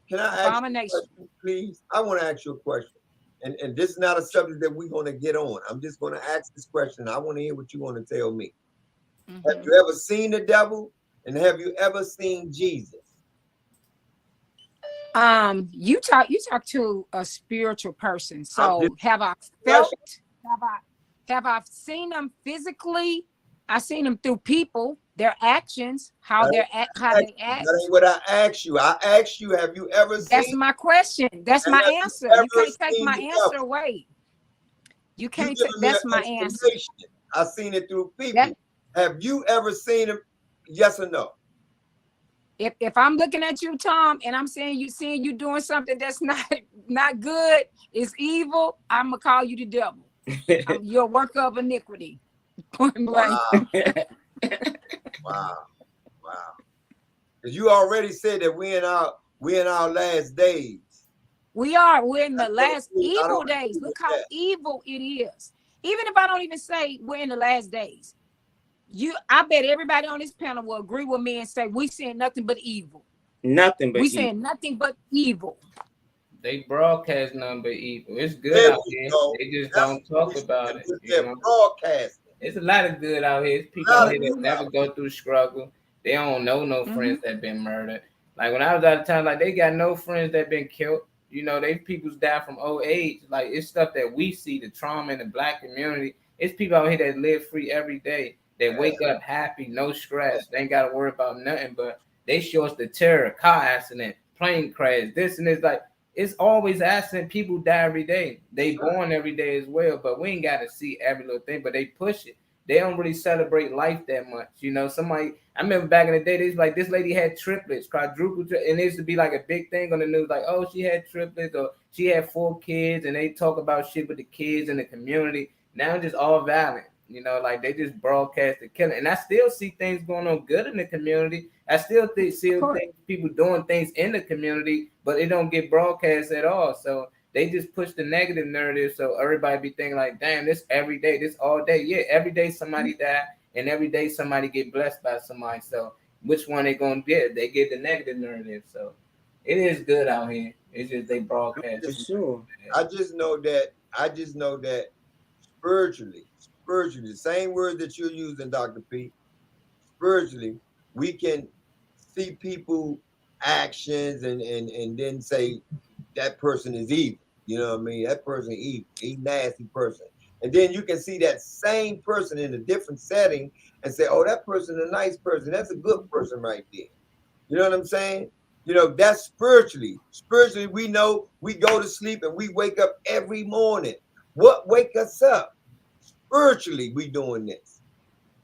Speaker 1: Can I ask you a question, please? I want to ask you a question. And this is not a subject that we're going to get on. I'm just going to ask this question. I want to hear what you want to tell me. Mm-hmm. Have you ever seen the devil? And have you ever seen Jesus?
Speaker 3: You talk to a spiritual person. So have I seen them physically? I seen them through people, their actions, how they act.
Speaker 1: That ain't what I asked you. I asked you, have you ever seen?
Speaker 3: That's my question. That's my answer. You can't take my answer away. You can't take. That's my answer.
Speaker 1: I've seen it through people. Have you ever seen him? Yes or no?
Speaker 3: If I'm looking at you, Tom, and I'm seeing you doing something that's not good, it's evil, I'm gonna call you the devil. You're a worker of iniquity.
Speaker 1: Wow. Because you already said that we're in our last days.
Speaker 3: We're in the last evil days. Look how evil it is. Even if I don't even say we're in the last days, I bet everybody on this panel will agree with me and say we seeing nothing but evil. We saying nothing but evil.
Speaker 7: They broadcast nothing but evil. It's good out here. They just don't talk about it.
Speaker 1: Broadcast.
Speaker 7: It's a lot of good out here. It's people out here that never go through struggle. They don't know no friends that been murdered. Like when I was out of town, like they got no friends that been killed. They people's died from old age. Like it's stuff that we see, the trauma in the Black community. It's people out here that live free every day. They wake up happy, no stress. They ain't got to worry about nothing. But they show us the terror, car accident, plane crash, this and this. Like it's always accident. People die every day. They born every day as well. But we ain't got to see every little thing. But they push it. They don't really celebrate life that much. I remember back in the day, they was like, this lady had triplets, quadruple, and it used to be like a big thing on the news, like, oh, she had triplets or she had 4 kids, and they talk about shit with the kids in the community. Now it's just all violent. Like they just broadcast the killing. And I still see things going on good in the community. I still see people doing things in the community, but it don't get broadcast at all. So they just push the negative narrative. So everybody be thinking like, damn, this every day, this all day. Yeah, every day somebody die, and every day somebody get blessed by somebody. So which one they going to get? They get the negative narrative. So it is good out here. It's just they broadcast.
Speaker 2: For sure.
Speaker 1: I just know that spiritually, the same word that you're using, Dr. P, spiritually, we can see people actions and then say that person is evil. You know what I mean? That person is evil. He's a nasty person. And then you can see that same person in a different setting and say, oh, that person is a nice person. That's a good person right there. You know what I'm saying? That's spiritually. Spiritually, we know we go to sleep and we wake up every morning. What wake us up? Spiritually, we doing this.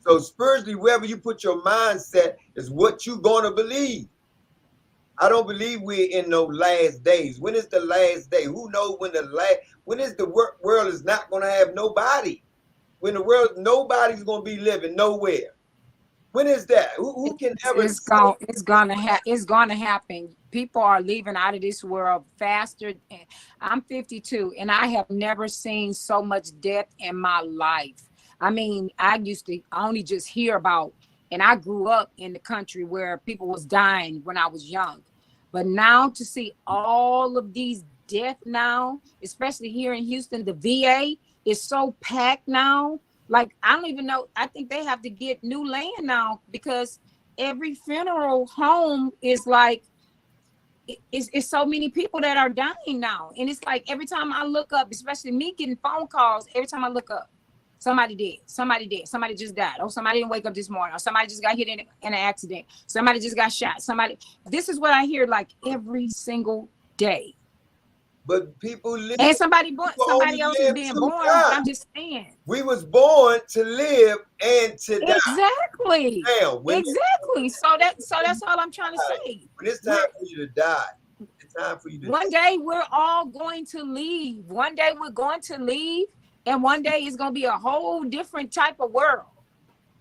Speaker 1: So spiritually, wherever you put your mindset is what you're going to believe. I don't believe we're in no last days. When is the last day? Who knows when is the world is not going to have nobody? When the world, nobody's going to be living nowhere. When is that? Who can ever?
Speaker 3: It's gonna happen. People are leaving out of this world faster. I'm 52, and I have never seen so much death in my life. I mean, I used to only just hear about, and I grew up in the country where people was dying when I was young. But now to see all of these deaths now, especially here in Houston, the VA is so packed now. Like, I don't even know. I think they have to get new land now because every funeral home is like, it's so many people that are dying now. And it's like every time I look up, especially me getting phone calls, every time I look up, Somebody dead. Somebody dead. Somebody just died. Oh, somebody didn't wake up this morning. Or somebody just got hit in an accident. Somebody just got shot. Somebody. This is what I hear like every single day.
Speaker 1: But people live.
Speaker 3: And somebody
Speaker 1: only
Speaker 3: else is
Speaker 1: live
Speaker 3: being
Speaker 1: to
Speaker 3: born.
Speaker 1: die.
Speaker 3: But I'm just saying.
Speaker 1: We was born to live and to die.
Speaker 3: Exactly.
Speaker 1: Now,
Speaker 3: Exactly. So that's all I'm trying to say.
Speaker 1: when it's time for you to die, it's time for you to
Speaker 3: One day we're all going to leave. One day we're going to leave, and one day it's gonna be a whole different type of world.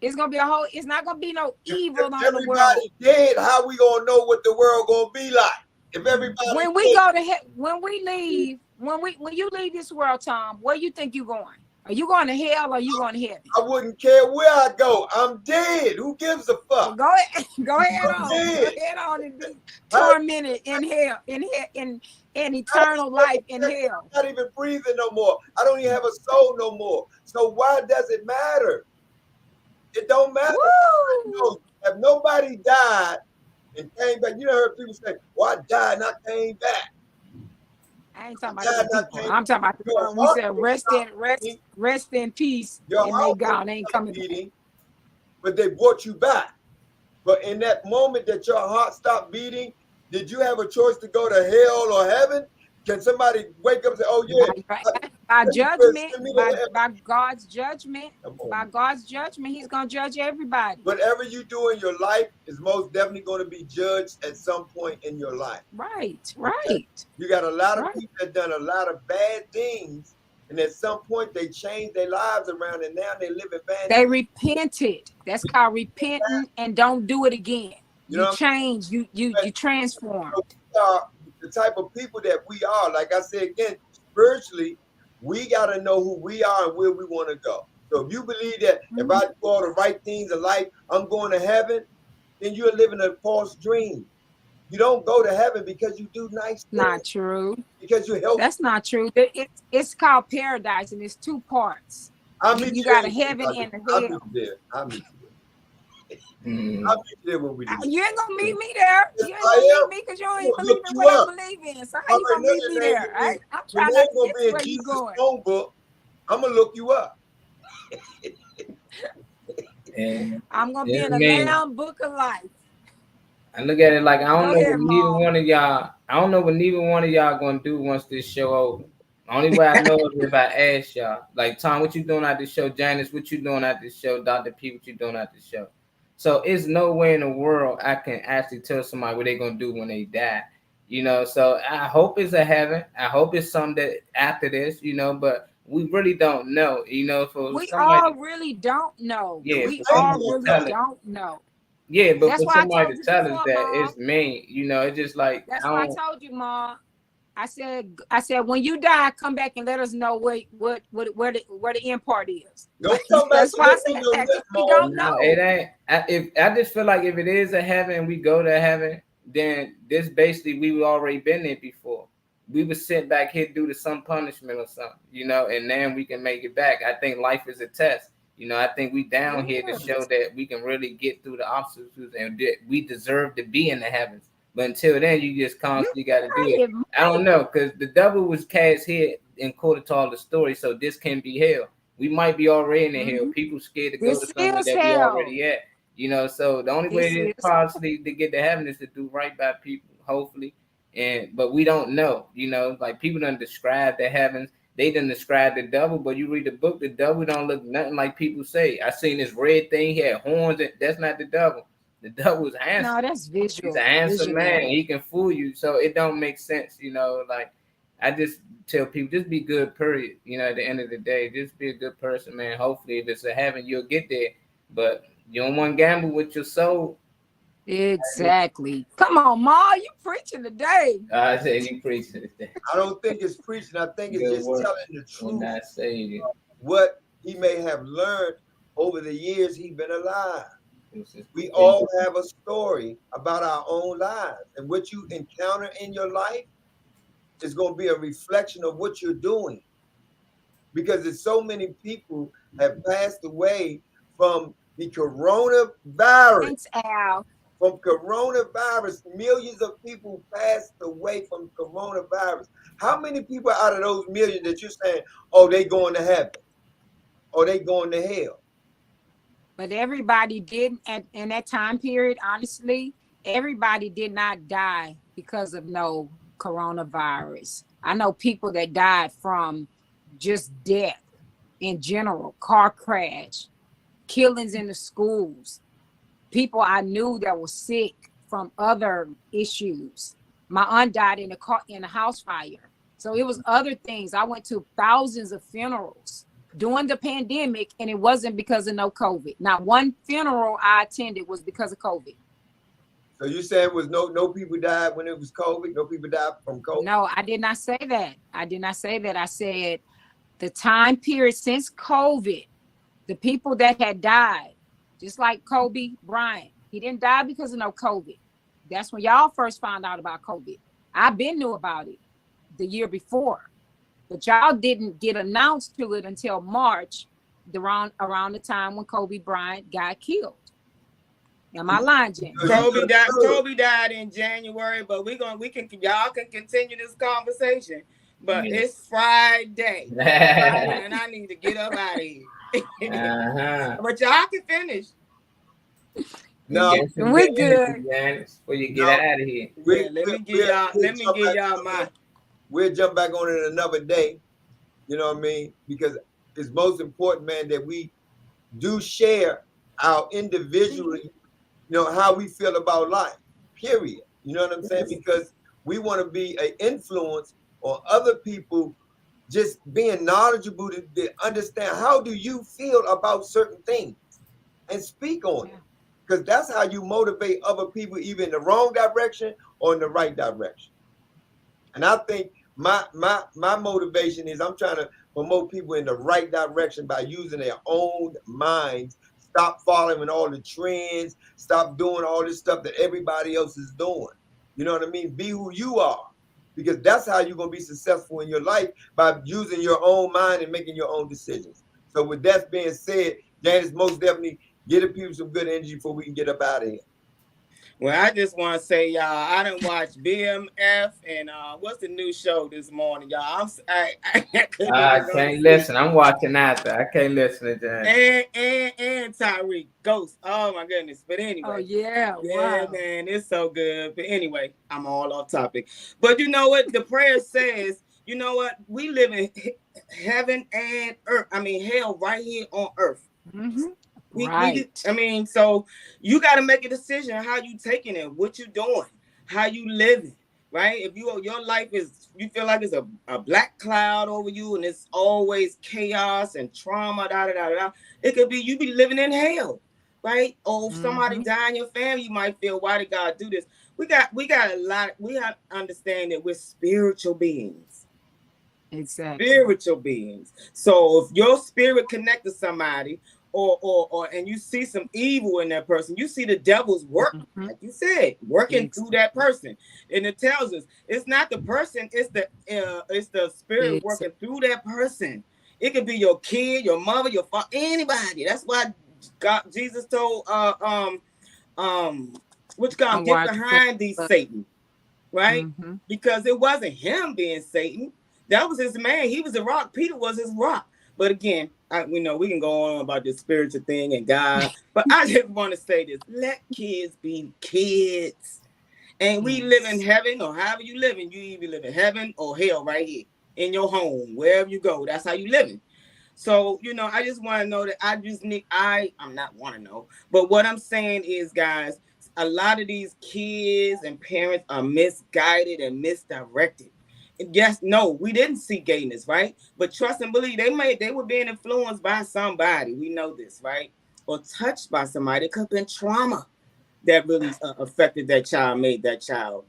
Speaker 3: It's gonna be a whole. It's not gonna be no evil on the world.
Speaker 1: Everybody dead. How we gonna know what the world gonna be like? If everybody
Speaker 3: When we go to when we leave, when you leave this world, Tom, where you think you going? Are you going to hell or are you going to heaven?
Speaker 1: I wouldn't care where I go. I'm dead. Who gives a fuck?
Speaker 3: Well, go ahead on. Go ahead on and be tormented in hell, in eternal life in hell.
Speaker 1: I'm not even breathing no more. I don't even have a soul no more. So why does it matter? It don't matter. If nobody died and came back, you know, heard people say, "Well, I died and I came back."
Speaker 3: I ain't talking about the people. I'm talking about the one we said rest in peace, and they gone. They ain't coming back.
Speaker 1: But they brought you back. But in that moment that your heart stopped beating, did you have a choice to go to hell or heaven? Can somebody wake up and say, "Oh yeah"?
Speaker 3: By judgment, by God's judgment, He's gonna judge everybody.
Speaker 1: Whatever you do in your life is most definitely going to be judged at some point in your life.
Speaker 3: Right.
Speaker 1: You got a lot of people that done a lot of bad things, and at some point they changed their lives around, and now they live in bad.
Speaker 3: They repented. That's called repenting, and don't do it again. You change. You transform.
Speaker 1: So we are the type of people that we are. Like I said again, spiritually, we got to know who we are and where we want to go. So if you believe that if I do all the right things in life, I'm going to heaven, then you're living a false dream. You don't go to heaven because you do nice things.
Speaker 3: Not true.
Speaker 1: Because you help.
Speaker 3: That's not true. It's called paradise, and it's two parts. You got a heaven and a hell.
Speaker 1: I'll meet you there. I'll meet you there when we do.
Speaker 3: You ain't gonna meet me there. You ain't gonna meet me because you don't even believe in what I believe in. So how you gonna meet me there? I'm trying to guess where you going.
Speaker 1: Phone book. I'm gonna look you up.
Speaker 3: I'm gonna be in a Lamb book of life.
Speaker 7: I look at it like I don't know what neither one of y'all. I don't know what neither one of y'all gonna do once this show over. The only way I know is if I ask y'all. Like Tom, what you doing at this show? Janice, what you doing at this show? Dr. P, what you doing at this show? So it's no way in the world I can actually tell somebody what they're gonna do when they die. You know, so I hope it's a heaven. I hope it's something that after this, you know, but we really don't know, you know. For
Speaker 3: we all really don't know.
Speaker 7: Yeah,
Speaker 3: we all really don't know.
Speaker 7: Yeah, but for somebody to tell us that it's me, you know, it's just like
Speaker 3: that's why I told you, Ma. I said when you die, come back and let us know where the end part is. That's why I said that, we don't know.
Speaker 7: It ain't. I just feel like if it is a heaven, we go to heaven, then this basically we've already been there before. We were sent back here due to some punishment or something, you know, and then we can make it back. I think life is a test. You know, I think we down here to show that we can really get through the obstacles and we deserve to be in the heavens. But until then, you just constantly got to do it. I don't know, because the devil was cast here and quoted to all the story, so this can be hell. We might be already in the hell. People scared to go to somewhere that we already at. You know, so the only way it is possibly to get to heaven is to do right by people, hopefully. But we don't know, you know, like people done describe the heavens. They didn't describe the devil, but you read the book, the devil don't look nothing like people say. I seen this red thing, he had horns. That's not the devil. The devil is handsome.
Speaker 3: No, that's visual.
Speaker 7: He's a handsome man. He can fool you. So it don't make sense, you know, like I just tell people, just be good, period. You know, at the end of the day, just be a good person, man. Hopefully if it's a heaven, you'll get there. But you don't want to gamble with your soul.
Speaker 3: Exactly. Come on, Ma, you preaching today.
Speaker 7: I said you preaching today.
Speaker 1: I don't think it's preaching. I think it's just telling the truth.
Speaker 7: I say
Speaker 1: what he may have learned over the years he's been alive. We all have a story about our own lives, and what you encounter in your life is going to be a reflection of what you're doing. Because there's so many people have passed away from the coronavirus.
Speaker 3: Thanks, Al.
Speaker 1: From coronavirus, millions of people passed away from coronavirus. How many people out of those millions that you're saying, oh, they going to heaven? or they going to hell.
Speaker 3: But everybody did in that time period, honestly, everybody did not die because of no coronavirus. I know people that died from just death in general, car crash, killings in the schools, people I knew that were sick from other issues. My aunt died in a house fire. So it was other things. I went to thousands of funerals during the pandemic, and it wasn't because of no COVID. Not one funeral I attended was because of COVID.
Speaker 1: So you said it was no people died when it was COVID? No people died from COVID?
Speaker 3: No, I did not say that. I did not say that. I said the time period since COVID, the people that had died, just like Kobe Bryant, he didn't die because of no COVID. That's when y'all first found out about COVID. I've been knew about it the year before, but y'all didn't get announced to it until March, around the time when Kobe Bryant got killed. Am I lying, Jen?
Speaker 2: Kobe died in January, but y'all can continue this conversation. But it's Friday, and I need to get up out of here. But y'all can finish.
Speaker 1: No,
Speaker 3: we're good.
Speaker 7: Before you get out of here.
Speaker 2: Let me give y'all my.
Speaker 1: We'll jump back on it another day. You know what I mean? Because it's most important, man, that we do share our individually, how we feel about life. Period. You know what I'm saying? Because we want to be an influence on other people, just being knowledgeable to understand how do you feel about certain things and speak on it. Because that's how you motivate other people, either in the wrong direction or in the right direction. And I think my motivation is I'm trying to promote people in the right direction by using their own minds. Stop following all the trends. Stop doing all this stuff that everybody else is doing. You know what I mean? Be who you are, because that's how you're going to be successful in your life, by using your own mind and making your own decisions. So with that being said, Janice, most definitely get the people some good energy before we can get up out of here.
Speaker 2: Well, I just want to say, y'all, I done watched BMF and what's the new show this morning, y'all? I
Speaker 7: can't listen. I'm watching after. I can't listen to that.
Speaker 2: And Tyreek Ghost. Oh my goodness. But anyway.
Speaker 3: Oh yeah.
Speaker 2: Yeah, wow. Man, it's so good. But anyway, I'm all off topic. But you know what? The prayer says, you know what? We live in heaven and earth. I mean, hell right here on earth.
Speaker 3: Mm-hmm. Right.
Speaker 2: So you got to make a decision how you taking it, what you doing, how you living, right? If your life you feel like it's a black cloud over you and it's always chaos and trauma, it could be you be living in hell, right? Or if somebody die in your family, you might feel, why did God do this? We got a lot. We have to understand that we're spiritual beings.
Speaker 3: Exactly.
Speaker 2: Spiritual beings. So if your spirit connect to somebody, or and you see some evil in that person, you see the devil's work, like you said, working through that person. And it tells us it's not the person, it's the spirit working through that person. It could be your kid, your mother, your father, anybody. That's why Jesus told which God get behind these Satan, right? Because it wasn't him being Satan. That was his man. He was a rock. Peter was his rock. But again, we can go on about this spiritual thing and God, but I just want to say this: let kids be kids, and we live in heaven, or however you living. You either live in heaven or hell, right here in your home, wherever you go. That's how you living. So I just want to know that I'm not want to know, but what I'm saying is, guys, a lot of these kids and parents are misguided and misdirected. Yes, no, we didn't see gayness, right? But trust and believe, they were being influenced by somebody. We know this, right? Or touched by somebody. It could have been trauma that really affected that child, made that child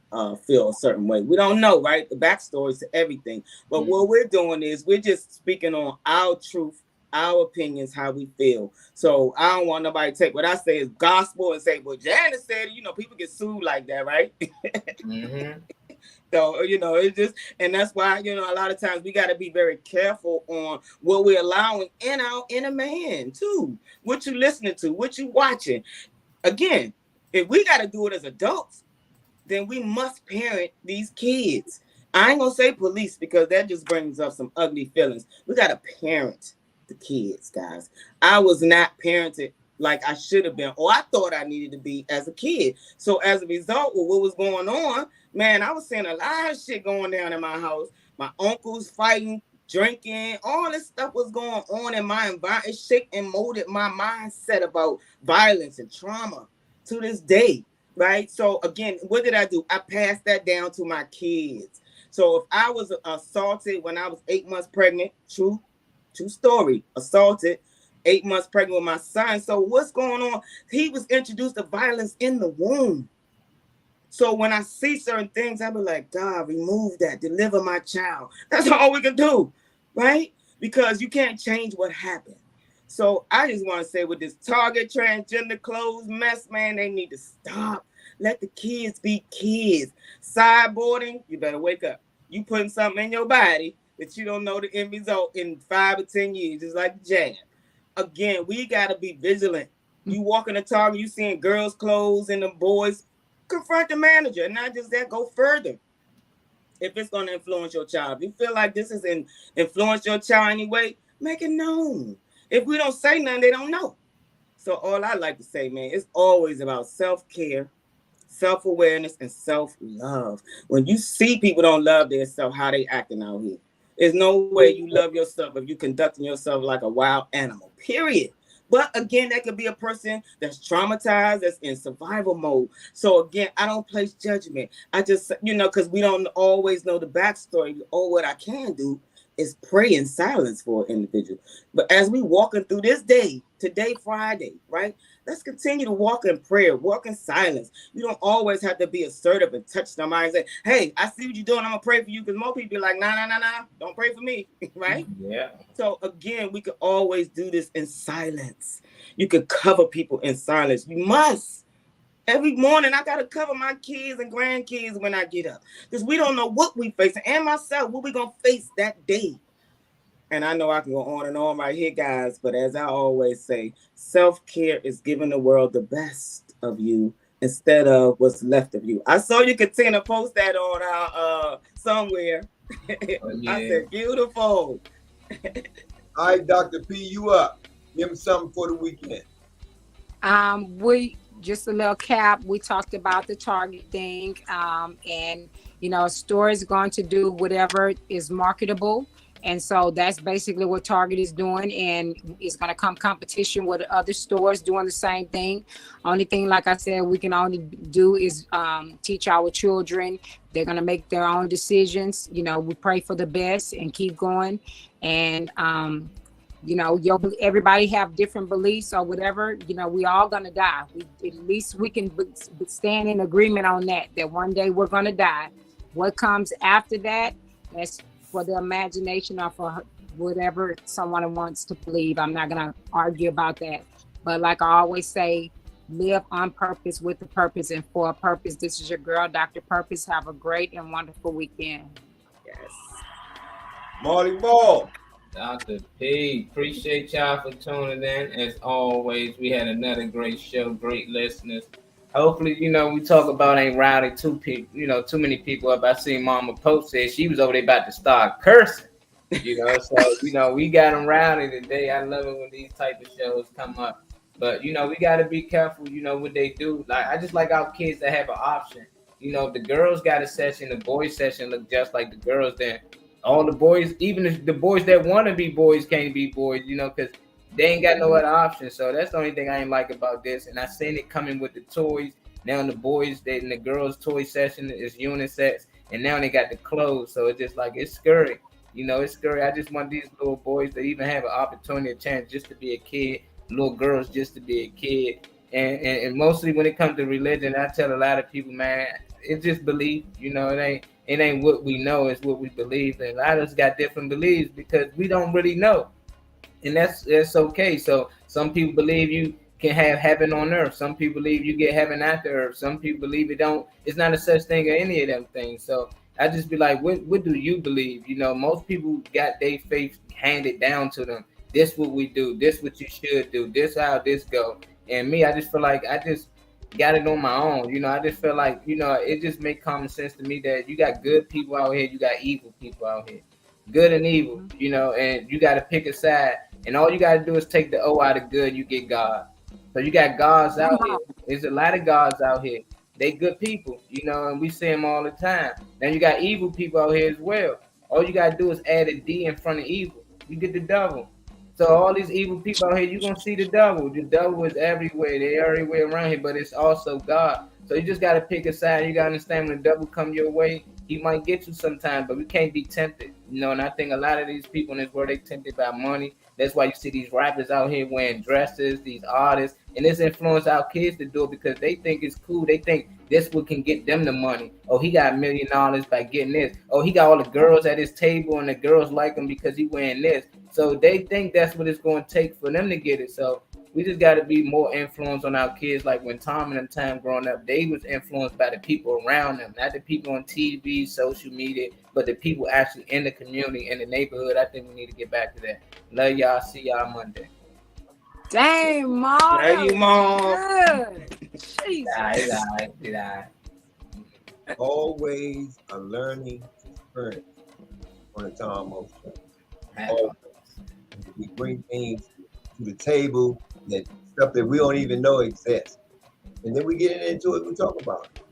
Speaker 2: feel a certain way. We don't know, right? The backstories to everything. But what we're doing is we're just speaking on our truth, our opinions, how we feel. So I don't want nobody to take what I say as gospel and say, well, Janice said, people get sued like that, right? So, it's just, and that's why, a lot of times we got to be very careful on what we're allowing in a man too. What you listening to, what you watching. Again, if we got to do it as adults, then we must parent these kids. I ain't going to say police, because that just brings up some ugly feelings. We got to parent the kids, guys. I was not parented like I should have been, or I thought I needed to be as a kid. So as a result of what was going on, man, I was seeing a lot of shit going down in my house. My uncles fighting, drinking, all this stuff was going on in my environment. It shaped and molded my mindset about violence and trauma to this day, right? So again, what did I do? I passed that down to my kids. So if I was assaulted when I was 8 months pregnant, true story, assaulted 8 months pregnant with my son. So what's going on? He was introduced to violence in the womb. So when I see certain things, I be like, God, remove that, deliver my child. That's all we can do, right? Because you can't change what happened. So I just want to say with this Target transgender clothes mess, man, they need to stop. Let the kids be kids. Sideboarding, you better wake up. You putting something in your body that you don't know the end result in 5 or 10 years, just like the jab. Again, we got to be vigilant. You walk in the Target, you seeing girls' clothes and the boys, confront the manager, and not just that, go further. If it's going to influence your child, if you feel like this is influence your child anyway, make it known. If we don't say nothing, they don't know. So all I like to say, man, it's always about self-care, self-awareness, and self-love. When you see people don't love themselves, how they acting out here. There's no way you love yourself if you conducting yourself like a wild animal, period. But again, that could be a person that's traumatized, that's in survival mode. So again, I don't place judgment. I just, because we don't always know the backstory. Or what I can do is pray in silence for an individual. But as we walking through this day, today, Friday, right? Let's continue to walk in prayer, walk in silence. You don't always have to be assertive and touch somebody and say, hey, I see what you're doing. I'm going to pray for you. Because most people be like, nah, don't pray for me, right?
Speaker 7: Yeah.
Speaker 2: So again, we could always do this in silence. You could cover people in silence. You must. Every morning, I got to cover my kids and grandkids when I get up. Because we don't know what we face. And myself, what we going to face that day. And I know I can go on and on right here, guys. But as I always say, self-care is giving the world the best of you instead of what's left of you. I saw you continue to post that on our somewhere.
Speaker 7: Oh, yeah.
Speaker 2: I said, beautiful.
Speaker 1: All right, Dr. P, you up. Give him something for the weekend.
Speaker 3: We just a little cap. We talked about the Target thing, and a store is going to do whatever is marketable, and so that's basically what Target is doing, and it's going to come competition with other stores doing the same thing. Only thing, like I said, we can only do is teach our children. They're going to make their own decisions. We pray for the best and keep going, and everybody have different beliefs or whatever. We all gonna die. At least we can stand in agreement on that one day we're gonna die. What comes after that, that's for the imagination or for whatever someone wants to believe. I'm not gonna argue about that. But like I always say, live on purpose, with a purpose, and for a purpose. This is your girl, Dr. Purpose. Have a great and wonderful weekend.
Speaker 2: Yes.
Speaker 1: Marty Ball.
Speaker 7: Dr. P, appreciate y'all for tuning in. As always, we had another great show, great listeners. Hopefully, we talk about ain't routing too many people up. I seen Mama Pope said she was over there about to start cursing. So we got them rowdy today. I love it when these type of shows come up. But we got to be careful. What they do. Like I just like our kids that have an option. If the girls got a session, the boys session look just like the girls. Then all the boys, even the boys that want to be boys, can't be boys. Because they ain't got no other option. So that's the only thing I ain't like about this. And I seen it coming with the toys. Now the boys, in the girls' toy session is unisex, and now they got the clothes. So it's just like it's scary. It's scary. I just want these little boys to even have an opportunity, a chance just to be a kid. Little girls just to be a kid. And mostly when it comes to religion, I tell a lot of people, man, it's just belief. It ain't what we know, it's what we believe. And a lot of us got different beliefs because we don't really know. And that's okay. So some people believe you can have heaven on earth. Some people believe you get heaven after earth. Some people believe it's not a such thing or any of them things. So I just be like, what do you believe? Most people got their faith handed down to them. This what we do. This what you should do. This how this go. And me, I just feel like I just got it on my own. I just feel like, it just make common sense to me that you got good people out here. You got evil people out here. Good and evil, and you got to pick a side. And all you gotta do is take the O out of good, you get God. So you got gods
Speaker 3: Come
Speaker 7: out here.
Speaker 3: on.
Speaker 7: There's a lot of gods out here. They good people, and we see them all the time. Now you got evil people out here as well. All you gotta do is add a D in front of evil. You get the devil. So all these evil people out here, you're gonna see the devil. The devil is everywhere. They're everywhere around here, but it's also God. So you just gotta pick a side. You gotta understand when the devil come your way, he might get you sometime, but we can't be tempted. And I think a lot of these people in this world, they tempted by money. That's why you see these rappers out here wearing dresses, these artists, and this influence our kids to do it because they think it's cool. They think this what can get them the money. Oh, he got $1 million by getting this. Oh, he got all the girls at his table and the girls like him because he wearing this. So they think that's what it's going to take for them to get it. So we just got to be more influenced on our kids. Like when Tom and them time growing up, they was influenced by the people around them, not the people on TV, social media, but the people actually in the community, in the neighborhood. I think we need to get back to that. Love y'all. See y'all Monday.
Speaker 3: Dang, Mom.
Speaker 2: Love you, Mom.
Speaker 3: Good. Jesus.
Speaker 1: Always a learning experience on the Tom Mo Show. Always. We bring things to the table, that stuff that we don't even know exists. And then we get into it, we talk about it.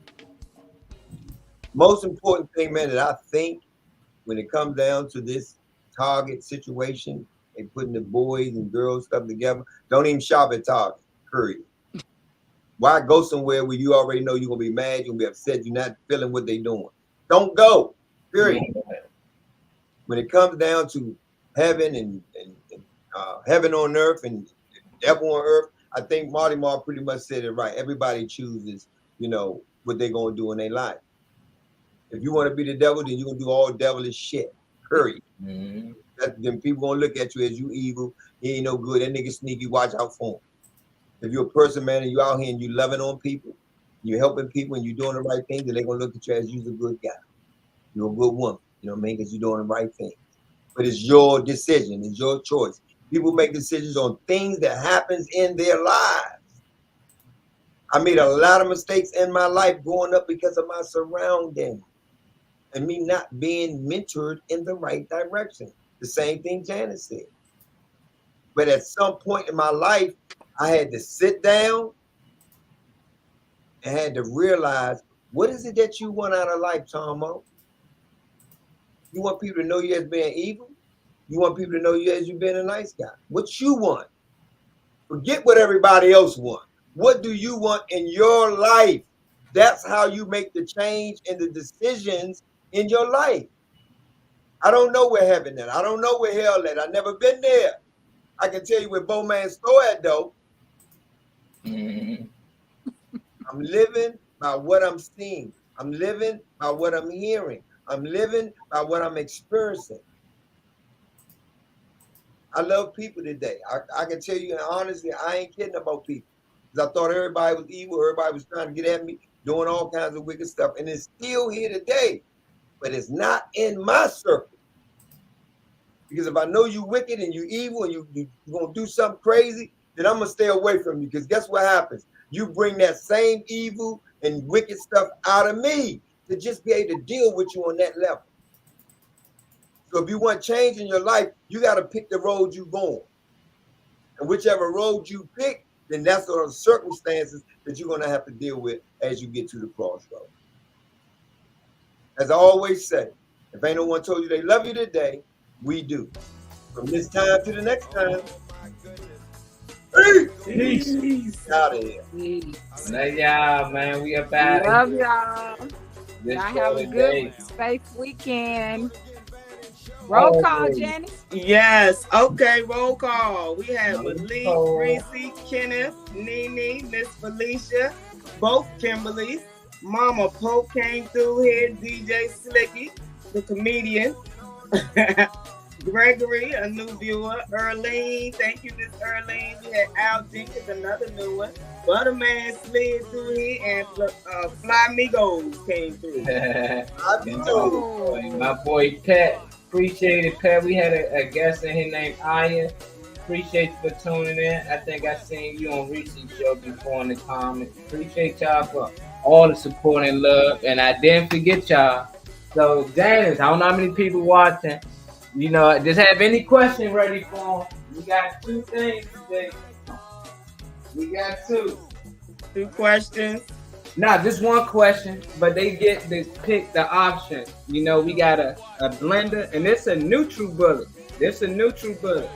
Speaker 1: Most important thing, man, that I think when it comes down to this Target situation and putting the boys and girls stuff together, don't even shop at Target, period. Why go somewhere where you already know you're going to be mad, you're going to be upset, you're not feeling what they're doing? Don't go, period. When it comes down to heaven and heaven on earth and devil on earth, I think Marty Marr pretty much said it right. Everybody chooses, what they're going to do in their life. If you want to be the devil, then you're going to do all devilish shit, period.
Speaker 7: Mm-hmm.
Speaker 1: Then people going to look at you as you evil. He ain't no good. That nigga sneaky. Watch out for him. If you're a person, man, and you out here and you loving on people, you're helping people and you're doing the right thing, then they're going to look at you as you're a good guy. You're a good woman. You know what I mean? Because you're doing the right thing. But it's your decision. It's your choice. People make decisions on things that happens in their lives. I made a lot of mistakes in my life growing up because of my surroundings and me not being mentored in the right direction. The same thing Janice said. But at some point in my life, I had to sit down and had to realize, what is it that you want out of life, Tomo? You want people to know you as being evil? You want people to know you as you being a nice guy? What you want? Forget what everybody else wants. What do you want in your life? That's how you make the change in the decisions in your life. I don't know where heaven is. I don't know where hell is. I've never been there. I can tell you where Bowman's store at, though.
Speaker 7: Mm-hmm.
Speaker 1: I'm living by what I'm seeing. I'm living by what I'm hearing. I'm living by what I'm experiencing. I love people today. I can tell you, and honestly, I ain't kidding about people. Because I thought everybody was evil. Everybody was trying to get at me, doing all kinds of wicked stuff. And it's still here today. But it's not in my circle. Because if I know you wicked and you evil and you're going to do something crazy, then I'm going to stay away from you. Because guess what happens? You bring that same evil and wicked stuff out of me to just be able to deal with you on that level. So if you want change in your life, you got to pick the road you're going. And whichever road you pick, then that's sort of circumstances that you're going to have to deal with as you get to the crossroad. As I always say, if ain't no one told you they love you today, we do. From this time to the next time. Peace. Peace. Out of here.
Speaker 3: Peace.
Speaker 7: Love y'all, man. We up out
Speaker 3: Love
Speaker 7: of here.
Speaker 3: y'all.
Speaker 7: This
Speaker 3: Y'all have a good,
Speaker 7: day.
Speaker 3: safe weekend. Roll call, Janice.
Speaker 2: Yes. Okay, roll call. We have Malik, Reese, Kenneth, Nene, Miss Felicia, both Kimberlys. Mama Pope came through here, DJ Slicky, the comedian. Gregory, a new viewer. Erlene, thank you, Miss Erlene. We had Al Jenkins, another new one. Butterman slid through here, and Flamigos came through.
Speaker 7: My boy Pat, appreciate it, Pat. We had a guest in here named Aya. Appreciate you for tuning in. I think I seen you on Reese's show before in the comments. Appreciate y'all for all the support and love, and I didn't forget y'all. So Janice, I don't know how many people watching. Just have any question ready for them. got two things today. We got two.
Speaker 2: Two questions.
Speaker 7: Not just one question, but they get to pick the option. You know, we got a blender, and it's a neutral bullet. This a neutral bullet.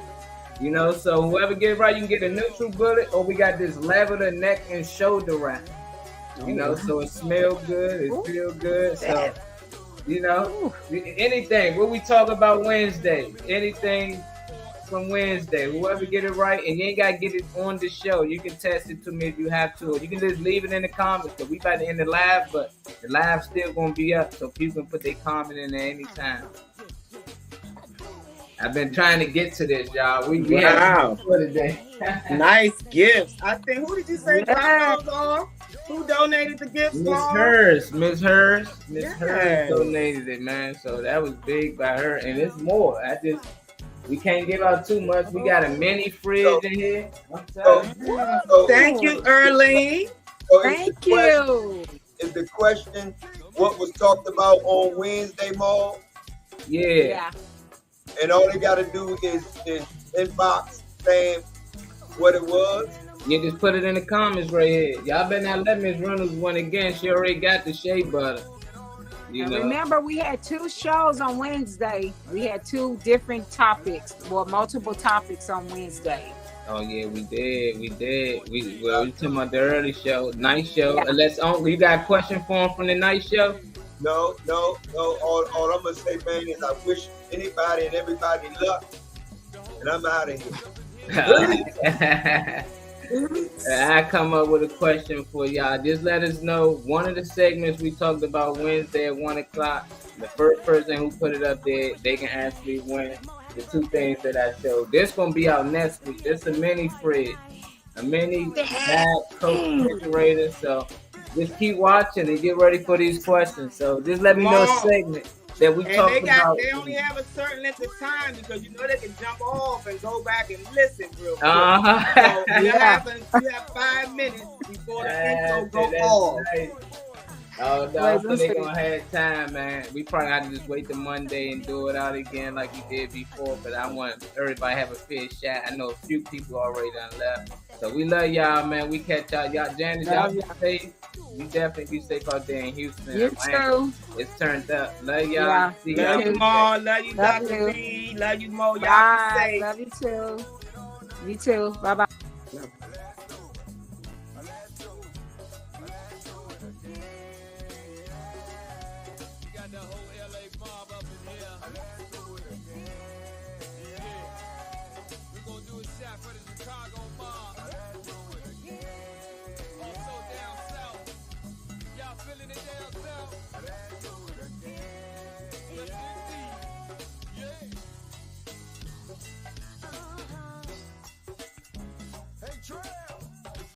Speaker 7: You know, so whoever get it right, you can get a neutral bullet, or we got this lavender neck and shoulder wrap. You know, so it smells good, it feels good. So, you know, anything. What we talk about Wednesday, anything from Wednesday. Whoever get it right, and you ain't gotta get it on the show. You can text it to me if you have to. Or you can just leave it in the comments. Cause we about to end the live, but the live still gonna be up, so people can put their comment in there anytime. I've been trying to get to this, y'all. We
Speaker 2: Wow.
Speaker 7: for today.
Speaker 2: Nice gifts. I think, who did you say got those on? Who donated the gifts?
Speaker 7: Miss
Speaker 2: for?
Speaker 7: Hers
Speaker 2: Yes.
Speaker 7: donated it, man. So that was big by her, and it's more. We can't give out too much. We got a mini fridge in here.
Speaker 2: Thank you, Earlene.
Speaker 3: Thank you.
Speaker 1: Is the question what was talked about on Wednesday, Maul?
Speaker 7: Yeah.
Speaker 1: And all they got to do is inbox saying what it was.
Speaker 7: You just put it in the comments right here. Y'all better not let Miss Reynolds win again. She already got the shea butter. You know.
Speaker 3: Remember, we had 2 shows on Wednesday. We had 2 different topics, or multiple topics on Wednesday.
Speaker 7: Oh yeah, we did. We talking about the early show, night show.
Speaker 3: Yeah.
Speaker 7: Unless you got a question for him from the night show.
Speaker 1: No. All I'm gonna say, man, is I wish anybody and everybody luck, and I'm out of here.
Speaker 7: I come up with a question for y'all. Just let us know one of the segments we talked about Wednesday at 1 o'clock. The first person who put it up there, they can actually win the 2 things that I showed. This gonna be out next week. This a mini fridge, a mini bag coat refrigerator. So just keep watching and get ready for these questions. So just let me know a segment that we talked about.
Speaker 2: They only have a certain length of time because you know they can jump off and go back and listen real quick.
Speaker 7: Uh-huh.
Speaker 2: So you have 5 minutes before the intro go off.
Speaker 7: Nice. Oh no, so they gonna have time, man. We probably have to just wait till Monday and do it out again like we did before. But I want everybody to have a fair shot. I know a few people already done left. So we love y'all, man. We catch y'all. Janice, y'all be safe. You definitely be safe out there in Houston.
Speaker 3: You too.
Speaker 7: It's turned up. Love y'all.
Speaker 3: Yeah.
Speaker 7: See
Speaker 2: Love
Speaker 7: y'all.
Speaker 2: you, Mo. Love you, Dr. B. Love you, Mo. Y'all be safe.
Speaker 3: Love you too. You too. Bye-bye.